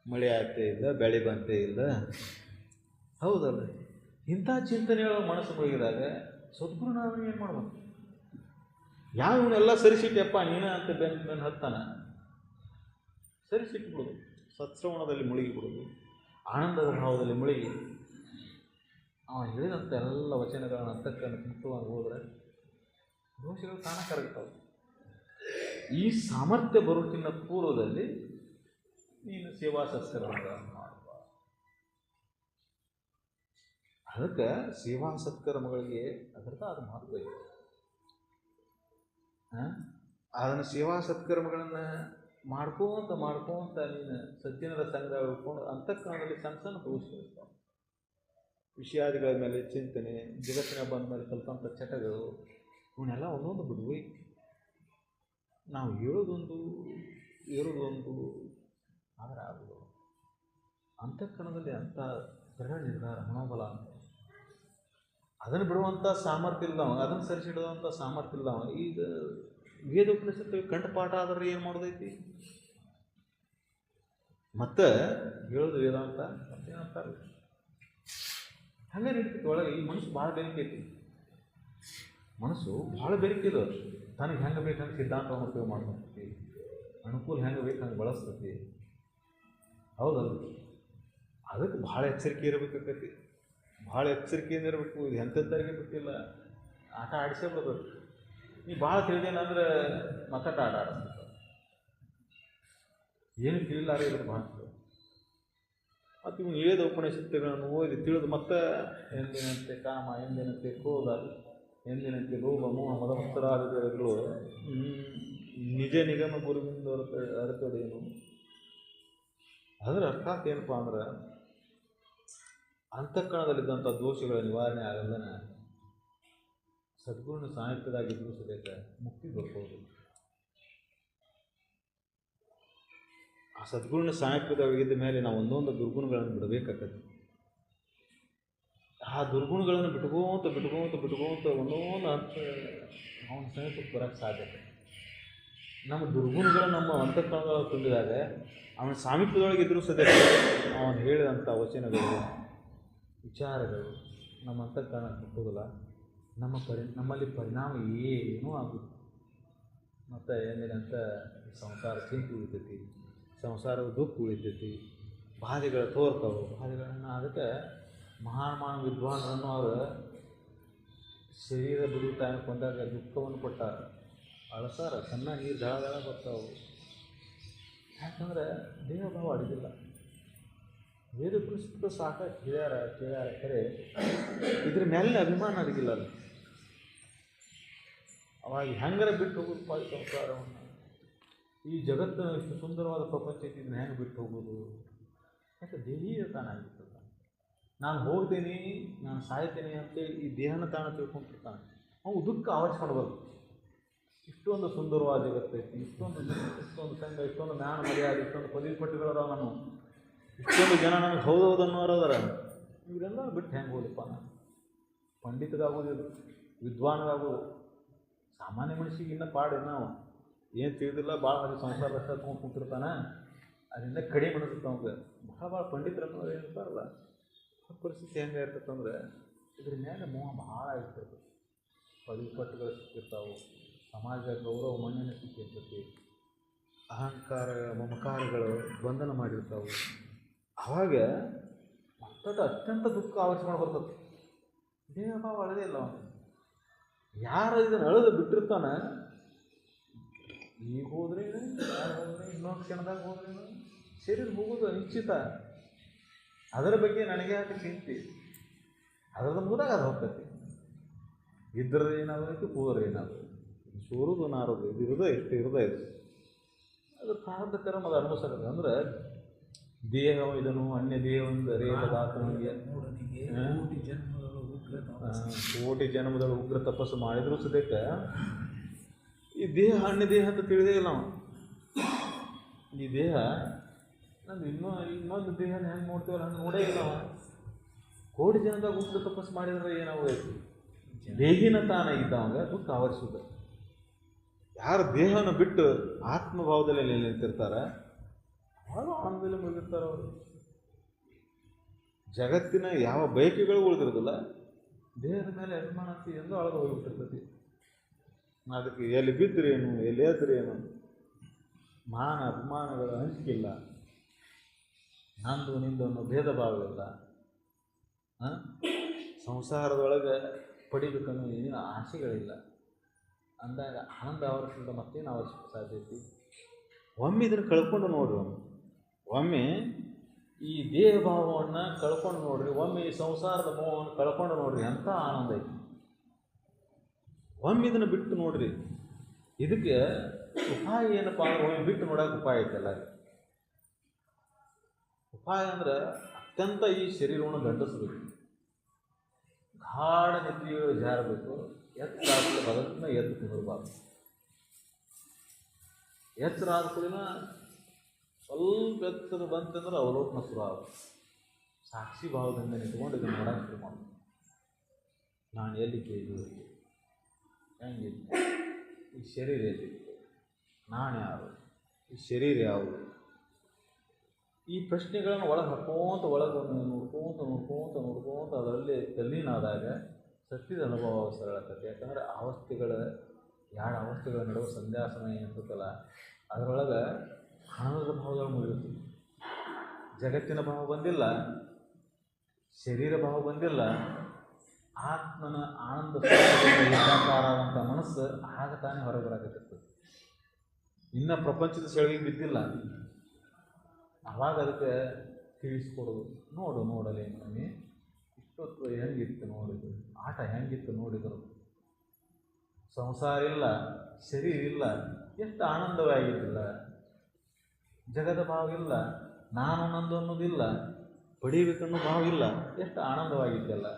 ಮಳೆ ಆಗ್ತೇ ಇಲ್ಲ, ಬೆಳೆ ಬಂತೇ ಇಲ್ಲ. ಹೌದಲ್ಲ? ಇಂಥ ಚಿಂತನೆಯೊಳಗೆ ಮನಸ್ಸು ಮುಳುಗಿದಾಗ ಸದ್ಗುರು ನಾವು ಏನು ಮಾಡ್ಬೇಕು? ಯಾವ ಇವನ್ನೆಲ್ಲ ಸರಿಸಿಟ್ಟೆಪ್ಪ ನೀನು ಅಂತ ಬೆನ್ನು ಹತ್ತಾನ ಸರಿಸಿಟ್ಬಿಡೋದು. ಸತ್ಶ್ರವಣದಲ್ಲಿ ಮುಳುಗಿಬಿಡೋದು, ಆನಂದದ ಭಾವದಲ್ಲಿ ಮುಳುಗಿ ಅವ ಹೇಳಿದಂಥ ಎಲ್ಲ ವಚನಗಳನ್ನು ಅಂತಃಕರಣಕ್ಕೆ ಮುಟ್ಟುವಾಗ ಹೋದರೆ ದೋಷಗಳು ತಾನ ಕರಗ್ತಾವೆ. ಈ ಸಾಮರ್ಥ್ಯ ಬರೋಕ್ಕಿಂತ ಪೂರ್ವದಲ್ಲಿ ನೀನು ಸೇವಾ ಸತ್ಕರ್ಮಗಳನ್ನು ಮಾಡುವ. ಅದಕ್ಕೆ ಸೇವಾ ಸತ್ಕರ್ಮಗಳಿಗೆ ಅದರದ್ದು ಅದು ಮಹತ್ವ ಇದೆ. ಅದನ್ನು ಸೇವಾ ಸತ್ಕರ್ಮಗಳನ್ನು ಮಾಡ್ಕೋತ ನೀನು ಸಜ್ಜನರ ಸಂಘ ಉಳ್ಕೊಂಡು ಅಂತಃಕರಣದಲ್ಲಿ ಸಣ್ಣ ಸಣ್ಣ ದೋಷಗಳಿರ್ತಾವೆ. ವಿಷಯಾದಿಗಳ ಮೇಲೆ ಚಿಂತನೆ, ಜಗತ್ತಿನ ಬಂದ ಮೇಲೆ ಕಲ್ತಂಥ ಚಟಗಳು, ಇವನ್ನೆಲ್ಲ ಒಂದೊಂದು ಬಿಡುವೆ. ನಾವು ಹೇಳೋದೊಂದು ಏರೋದೊಂದು ಆದರೆ ಆಗೋದು. ಅಂತಃಕರಣದಲ್ಲಿ ಅಂಥ ದೃಢ ನಿರ್ಧಾರ ಮನೋಬಲ ಅಂತ ಅದನ್ನು ಬಿಡುವಂಥ ಸಾಮರ್ಥ್ಯ ಇಲ್ಲ, ಅದನ್ನು ಸರಿಸಿಡುವಂಥ ಸಾಮರ್ಥ್ಯ ಇಲ್ಲ. ಈಗ ವೇದೋಪನಿಷತ್ತು ಕಂಠಪಾಠ ಆದ್ರೆ ಏನು ಮಾಡೋದೈತಿ? ಮತ್ತು ಹೇಳೋದು ವೇದಾಂತ ಮತ್ತೇನಂತಾರೆ ಹಂಗೆ ನಡೀತೈತಿ ಒಳಗೆ. ಈ ಮನಸ್ಸು ಭಾಳ ಬೆರಕೈತಿ, ಮನಸ್ಸು ಭಾಳ ಬೆರಕಿದು. ತನಗೆ ಹೆಂಗೆ ಬೇಕಂಗೆ ಸಿದ್ಧಾಂತವನ್ನು ಉಪಯೋಗ ಮಾಡ್ಕೊತೈತಿ, ಅನುಕೂಲ ಹೆಂಗೆ ಬೇಕು ಹಂಗೆ ಬಳಸ್ತೈತಿ. ಹೌದಲ್ಲ? ಅದಕ್ಕೆ ಭಾಳ ಎಚ್ಚರಿಕೆ ಇರಬೇಕಾಗೈತಿ, ಭಾಳ ಎಚ್ಚರಿಕೆಯಿಂದ ಇರಬೇಕು. ಇದು ಎಂಥದ್ದರಿಗೆ ಬಿಟ್ಟಿಲ್ಲ, ಆಟ ಆಡಿಸೇ ಬಿಡ್ಬೇಕು. ನೀ ಭಾಳ ತಿಳಿದೇನಂದ್ರೆ ಮತ್ತಟ ಆಟ ಆಡಿಸ್ಬೇಕು. ಏನು ತಿಳಿಲಾರೆ ಇರೋದು ಭಾಳ. ಮತ್ತು ಇವು ವೇದ ಉಪನಿಷತ್ತುಗಳನ್ನು ಓದಿ ತಿಳಿದು ಮತ್ತೆ ಎಂದಿನಂತೆ ಕಾಮ, ಎಂದಿನಂತೆ ಕ್ರೋಧ, ಎಂದಿನಂತೆ ಲೋಭ, ಮೋಹ, ಮದ ಮತ್ಸರಾದಿಗಳು ನಿಜ ನಿಗಮ ಗುರುವಿಂದ ಅರಿತೊಡೆಯನು ಅದರ ಅರ್ಥಾತ್ ಏನಪ್ಪ ಅಂದ್ರೆ ಅಂತಃಕರಣದಲ್ಲಿದ್ದಂಥ ದೋಷಗಳ ನಿವಾರಣೆ ಆಗಲ್ಲನ ಸದ್ಗುಣ ಸಾಹಿತ್ಯದಾಗಿದ್ದರೂ ಸದ್ಯಕ್ಕೆ ಮುಕ್ತಿ ಬರ್ಬೋದು. ಆ ಸದ್ಗುಣ ಸಾಹಿತ್ಯದಾಗಿದ್ದ ಮೇಲೆ ನಾವು ಒಂದೊಂದು ದುರ್ಗುಣಗಳನ್ನು ಬಿಡಬೇಕಾಗತ್ತೆ. ಆ ದುರ್ಗುಣಗಳನ್ನು ಬಿಟ್ಕೋತ ಒಂದೊಂದು ಹಂತ ಅವನ ಸಮೀಪಕ್ಕೆ ಬರೋಕ್ಕೆ ಸಾಧ್ಯತೆ. ನಮ್ಮ ದುರ್ಗುಣಗಳು ನಮ್ಮ ಅಂತಃಕರಣಗಳು ತುಂಬಿದಾಗ ಅವನ ಸಾಮೀಪ್ಯದೊಳಗೆ ಇದ್ದರೂ ಸದ್ಯ ಅವನು ಹೇಳಿದಂಥ ವಚನಗಳು ವಿಚಾರಗಳು ನಮ್ಮ ಅಂತಃಕರಣ ಹುಟ್ಟೋದಿಲ್ಲ. ನಮ್ಮಲ್ಲಿ ಪರಿಣಾಮ ಏನೂ ಆಗುತ್ತೆ. ಮತ್ತು ಏನೇನಂತ ಸಂಸಾರ ಚಿಂತೆ ಉಳಿತೈತಿ, ಸಂಸಾರದ ದುಃಖ ಉಳಿತೈತಿ, ಬಾಧೆಗಳು ತೋರ್ತಾವೆ. ಬಾಧೆಗಳನ್ನು ಅದಕ್ಕೆ ಮಹಾನ್ ವಿದ್ವಾಂಸರನ್ನು ಅವರು ಶರೀರ ಬಿಡುವ ಟೈಮಕ್ಕೆ ಬಂದಾಗ ದುಃಖವನ್ನು ಕೊಟ್ಟಾರ, ಅಳಸಾರ, ಸಣ್ಣ ನೀರು ದಳ ಬರ್ತಾವೆ. ಯಾಕಂದ್ರೆ ದೇಹ ಭಾವ ಅಡಿಗಿಲ್ಲ. ವೇದ ಪುಸ್ತಕ ಸಾಕಾಗಿ ಕೇಳ್ಯಾರ ಖರೆ ಇದ್ರ ಮೇಲಿನ ಅಭಿಮಾನ ಅಡಗಿಲ್ಲ. ಅಲ್ಲಿ ಅವಾಗ ಹೆಂಗಾರ ಬಿಟ್ಟು ಹೋಗೋದು ಸಂಸಾರವನ್ನು. ಈ ಜಗತ್ತಿನ ಇಷ್ಟು ಸುಂದರವಾದ ಪ್ರಪಂಚ ಇದನ್ನ ಹೆಂಗೆ ಬಿಟ್ಟು ಹೋಗೋದು? ಯಾಕೆ ದೇಹೀಯ ತಾನಾಗಿರ್ತದೆ. ನಾನು ಹೋಗ್ತೀನಿ, ನಾನು ಸಾಯ್ತೀನಿ ಅಂತೇಳಿ ಈ ದೇಹನ ತಾಣ ತಿಳ್ಕೊಂಡಿರ್ತಾನೆ. ಅವು ದುಃಖ ಆವರಿಸ್ಕೊಳ್ಬಾರ್ದು. ಇಷ್ಟೊಂದು ಸುಂದರವಾದ ಜಗತ್ತೈತಿ, ಇಷ್ಟೊಂದು ಸಂಘ, ಇಷ್ಟೊಂದು ಜ್ಞಾನ ಮರ್ಯಾದೆ, ಇಷ್ಟೊಂದು ಪದವಿ ಪಟ್ಟಿಗಳದಾವ, ನಾನು ಇಷ್ಟೊಂದು ಜನ ನನಗೆ ಹೌದೌದು ಅನ್ನೋರದಾರ. ಇವರೆಲ್ಲ ಬಿಟ್ಟು ಹೆಂಗೆ ಹೋಗಲಿಪ್ಪ? ನಾನು ಪಂಡಿತಗಾಗೋದಿಲ್ಲ, ವಿದ್ವಾನ್ಗಾಗೋದು. ಸಾಮಾನ್ಯ ಮನುಷ್ಯಗೆ ಇನ್ನೂ ಪಾಡಿ ನಾವು ಏನು ತಿಳಿದಿಲ್ಲ, ಭಾಳ ಹರಿ ಸಂಸಾರ ರಷ್ಟ ತೊಗೊಂಡು ಕುಂತಿರ್ತಾನೆ. ಅದರಿಂದ ಕಡಿಮೆ ಅನಿಸುತ್ತೆ ಅವಂಗೆ. ಭಾಳ ಪಂಡಿತರನ್ನು ಏನಿರ್ತಾರಲ್ಲ, ಪರಿಸ್ಥಿತಿ ಹೆಂಗೆ ಇರ್ತದಂದ್ರೆ ಇದ್ರ ಮೇಲೆ ಮೋಹ ಭಾಳ ಇರ್ತದೆ. ಪದವಿ ಪಟ್ಟುಗಳು ಸಿಕ್ಕಿರ್ತಾವೆ, ಸಮಾಜ ಗೌರವ ಮನ್ನಣೆ ಸಿಕ್ಕಿರ್ತೈತಿ, ಅಹಂಕಾರ ಮಮಕಾರಗಳು ಬಂಧನ ಮಾಡಿರ್ತಾವೆ. ಆವಾಗ ಮತ್ತೊಟ್ಟು ಅತ್ಯಂತ ದುಃಖ ಆವರಿಸ್ಕೊಂಡು ಬರ್ತದೆ. ದೇಹ ಭಾವ ಅಳದೇ ಇಲ್ಲ ಅವನು. ಯಾರು ಇದನ್ನು ಅಳದು ಬಿಟ್ಟಿರ್ತಾನೆ, ಈಗ ಹೋದ್ರೇನು, ಯಾರು ಹೋದ್ರೆ ಇನ್ನೊಂದು ಕ್ಷಣದಾಗ ಹೋದ್ರೇನು, ಶರೀರ ಹೋಗೋದು ನಿಶ್ಚಿತ. ಅದರ ಬಗ್ಗೆ ನನಗೆ ಯಾಕೆ ಚಿಂತೆ? ಅದರದ ಮುಗಿದಾಗ ಅದು ಹೋಗ್ತೈತಿ. ಇದ್ರದ ಏನಾಗೋದಕ್ಕೆ ಹೋದ್ರೆ ಏನಾಗೋದು, ಸೋರುದು ನಾರೋದು, ಇದು ಇರೋದೇ ಎಷ್ಟು ಇರೋದೇ ಇದು. ಅದು ಪ್ರಾರಬ್ಧ ಕರ್ಮ, ಅದು ಅನುಭವಿಸೋದು. ಅಂದರೆ ದೇಹ ಇದನ್ನು ಅನ್ಯ ದೇಹವನ್ನು ರೇಖದಾತನಿಗೆ ಕೋಟಿ ಜನ್ಮದಳು ಉಗ್ರ ತಪಸ್ಸು ಮಾಡಿದರೂ ಸದ್ಯಕ್ಕೆ ಈ ದೇಹ ಅನ್ಯ ದೇಹ ಅಂತ ತಿಳಿದೇ ಇಲ್ಲ ನಾವು. ಈ ದೇಹ ನಂದು ಇನ್ನೊಂದು ದೇಹನ ಹೆಂಗೆ ನೋಡ್ತೀವಲ್ಲ ಹಂಗೆ ನೋಡೇ ಇಲ್ಲ ಅವ. ಕೋಟಿ ಜನದಾಗ ಉಗ್ರ ತಪಸ್ಸು ಮಾಡಿದ್ರೆ ಏನಾಗೋಯ್ತು? ದೇಹಿನ ತಾನಾಗಿದ್ದವಾಗ ದುಃಖ ಆವರಿಸುವುದು. ಯಾರು ದೇಹವನ್ನು ಬಿಟ್ಟು ಆತ್ಮಭಾವದಲ್ಲಿ ನಿಂತಿರ್ತಾರೆ ಅವರು ಆನಂದದಲ್ಲಿ ಮುಗಿರ್ತಾರೆ. ಅವರು ಜಗತ್ತಿನ ಯಾವ ಬಯಕೆಗಳು ಉಳಿದಿರೋದಿಲ್ಲ, ದೇಹದ ಮೇಲೆ ಅಭಿಮಾನ ಅಂತ ಎಂದು ಅಳದು ಹೋಗಿಬಿಟ್ಟಿರ್ತೈತಿ. ಅದಕ್ಕೆ ಎಲ್ಲಿ ಬಿದ್ದರೇನು, ಎಲ್ಲಿ ಎದ್ರೇನು, ಮಾನ ಅಭಿಮಾನಗಳ ಹಂಚಿಕಿಲ್ಲ, ನಂದು ನಿಂದು ಅನ್ನೋ ಭೇದ ಭಾವವಿಲ್ಲ. ಸಂಸಾರದೊಳಗೆ ಪಡಿಬೇಕನ್ನೋ ಏನೇನು ಆಸೆಗಳಿಲ್ಲ. ಅಂದಾಗ ಆನಂದ ಆವರಿಸಿದ ಮತ್ತೇನು ಆವರಿಸಕ್ಕೆ ಸಾಧ್ಯ ಐತಿ? ಒಮ್ಮೆ ಇದನ್ನು ಕಳ್ಕೊಂಡು ನೋಡ್ರಿ, ಒಮ್ಮೆ ಈ ದೇಹ ಭಾವವನ್ನು ಕಳ್ಕೊಂಡು ನೋಡ್ರಿ, ಒಮ್ಮೆ ಈ ಸಂಸಾರದ ಮೋಹವನ್ನು ಕಳ್ಕೊಂಡು ನೋಡ್ರಿ, ಎಂಥ ಆನಂದ ಐತಿ. ಒಮ್ಮೆ ಇದನ್ನು ಬಿಟ್ಟು ನೋಡ್ರಿ. ಇದಕ್ಕೆ ಉಪಾಯ ಏನಪ್ಪ ಅಂದ್ರೆ ಒಮ್ಮೆ ಬಿಟ್ಟು ನೋಡೋಕೆ ಉಪಾಯ ಐತಲ್ಲ. ಉಪಾಯ ಅಂದ್ರೆ ಅತ್ಯಂತ ಈ ಶರೀರವನ್ನು ಗಂಡಿಸ್ಬೇಕು, ಗಾಢ ನಿದ್ರೆಗಳು ಜಾರಬೇಕು, ಎತ್ತರ ಆದ ಬದಲನ್ನ ಎದ್ದು ಕುಂದಿರಬಾರ್ದು. ಎಚ್ಚರ ಆದ ಕೂಡಲಿನ ಸ್ವಲ್ಪ ಎತ್ತರ ಬಂತಂದ್ರೆ ಅವಲೋಕನ ಶುರು ಆಗುತ್ತೆ. ಸಾಕ್ಷಿ ಭಾವದಿಂದ ನಿಂತ್ಕೊಂಡು ಇದನ್ನು ನೋಡೋಕೆ ಶುರು ಮಾಡೋದು. ನಾನು ಎಲ್ಲಿದ್ದೇನೆ, ಹೆಂಗಿದ್ದೆ, ಈ ಶರೀರ ಎಲ್ಲಿತ್ತು, ನಾನು ಯಾರು, ಈ ಶರೀರ ಯಾವುದು, ಈ ಪ್ರಶ್ನೆಗಳನ್ನು ಒಳಗೆ ಹಾಕೋಂತ ನೋಡ್ಕೋತ ಅದರಲ್ಲಿ ತಲ್ಲೀನಾದಾಗ ಸತ್ಯದ ಅನುಭವ ಸರಳಾಗ್ತದೆ. ಯಾಕಂದರೆ ಎರಡು ಅವಸ್ಥೆಗಳ ನಡುವೆ ಸಂಧ್ಯಾ ಸಮಯ ಏನಿರ್ತಲ್ಲ, ಅದರೊಳಗೆ ಆನಂದದ ಭಾವಗಳು ಮುಗಿಯುತ್ತೆ. ಜಗತ್ತಿನ ಭಾವ ಬಂದಿಲ್ಲ, ಶರೀರ ಭಾವ ಬಂದಿಲ್ಲ, ಆತ್ಮನ ಆನಂದ ಏಕಾಕಾರವಾದಂಥ ಮನಸ್ಸು ಆಗ ತಾನೇ ಹೊರಗೆ ಬರಾಕತ್ತಿರ್ತದೆ. ಇನ್ನು ಪ್ರಪಂಚದ ಸೆಳಗಿಗೆ ಬಿದ್ದಿಲ್ಲ. ಆವಾಗ ಅದಕ್ಕೆ ತಿಳಿಸ್ಕೊಡೋದು, ನೋಡಲಿ ಮಮ್ಮಿ, ಇಷ್ಟೊತ್ತು ಹೆಂಗಿತ್ತು ನೋಡಿದ್ರು, ಆಟ ಹೆಂಗಿತ್ತು ನೋಡಿದರು, ಸಂಸಾರ ಇಲ್ಲ, ಶರೀರ ಇಲ್ಲ, ಎಷ್ಟು ಆನಂದವಾಗಿದ್ದಿಲ್ಲ, ಜಗದ ಭಾವ ಇಲ್ಲ, ನಾನು ನಂದು ಅನ್ನೋದಿಲ್ಲ, ಪಡಿಬೇಕನ್ನೋ ಭಾವ ಇಲ್ಲ. ಎಷ್ಟು ಆನಂದವಾಗಿದ್ದೆಲ್ಲ.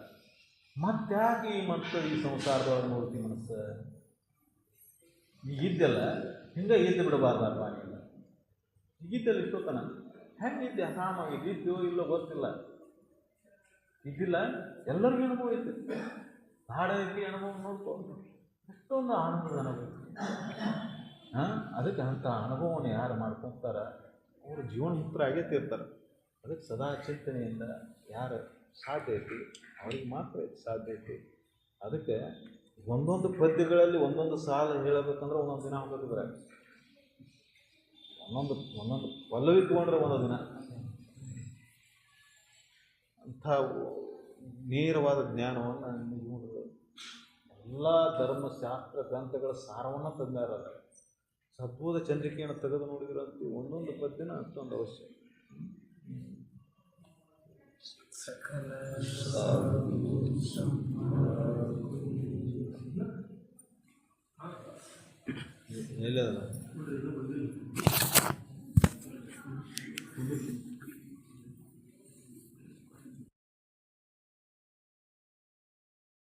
ಮತ್ತ್ಯಾಕೆ ಈ ಸಂಸಾರದೊಳಗೆ ನೋಡ್ತಿ ಮನಸ್ಸು? ಈಗಿದ್ದೆಲ್ಲ ಹಿಂಗೆ ಇದ್ದು ಬಿಡಬಾರ್ದಪ್ಪ ನೀನು. ಈಗಿದ್ದೆಲ್ಲ ಇಷ್ಟೊತ್ತನ ಹೆಂಗಿದ್ದೆ? ಆರಾಮಾಗಿದ್ದು ಇಲ್ಲೋ ಗೊತ್ತಿಲ್ಲ, ಇದ್ದಿಲ್ಲ. ಎಲ್ಲರಿಗೂ ಅನುಭವ ಐತೆ. ಹಾಡೋದಕ್ಕೆ ಅನುಭವ ನೋಡ್ಕೊಂಡು ಎಷ್ಟೊಂದು ಆನಂದದ ಅನುಭವ. ಅದಕ್ಕೆ ಅಂಥ ಅನುಭವವನ್ನು ಯಾರು ಮಾಡ್ಕೊತಾರೆ ಅವರು ಜೀವನ ಮುಕ್ತರಾಗೇ ತೀರ್ತಾರೆ. ಅದಕ್ಕೆ ಸದಾ ಚಿಂತನೆಯಿಂದ ಯಾರು ಸಾಧ್ಯ ಐತಿ ಅವ್ರಿಗೆ ಮಾತ್ರ ಐತಿ ಸಾಧ್ಯ ಐತಿ. ಅದಕ್ಕೆ ಒಂದೊಂದು ಪದ್ಯಗಳಲ್ಲಿ ಒಂದೊಂದು ಸಾಲು ಹೇಳಬೇಕಂದ್ರೆ ಒಂದೊಂದು ದಿನ ಹೋಗೋದಿದ್ರೆ, ಒಂದೊಂದು ಪಲ್ಲವಿ ತೊಗೊಂಡ್ರೆ ಒಂದೊಂದು ದಿನ. ಅಂಥ ನೇರವಾದ ಜ್ಞಾನವನ್ನು ನಿಜವಾದ ಎಲ್ಲ ಧರ್ಮಶಾಸ್ತ್ರ ಗ್ರಂಥಗಳ ಸಾರವನ್ನು ತಂದಾರ. ಸದ್ಬೋಧ ಚಂದ್ರಿಕೆಯನ್ನು ತೆಗೆದು ನೋಡಿದ್ರಂತೆ ಒಂದೊಂದು ಪದ್ಯನ ಅಷ್ಟೊಂದು ಅವಶ್ಯ. ಸಕಲ ಎಲ್ಲದಲ್ಲ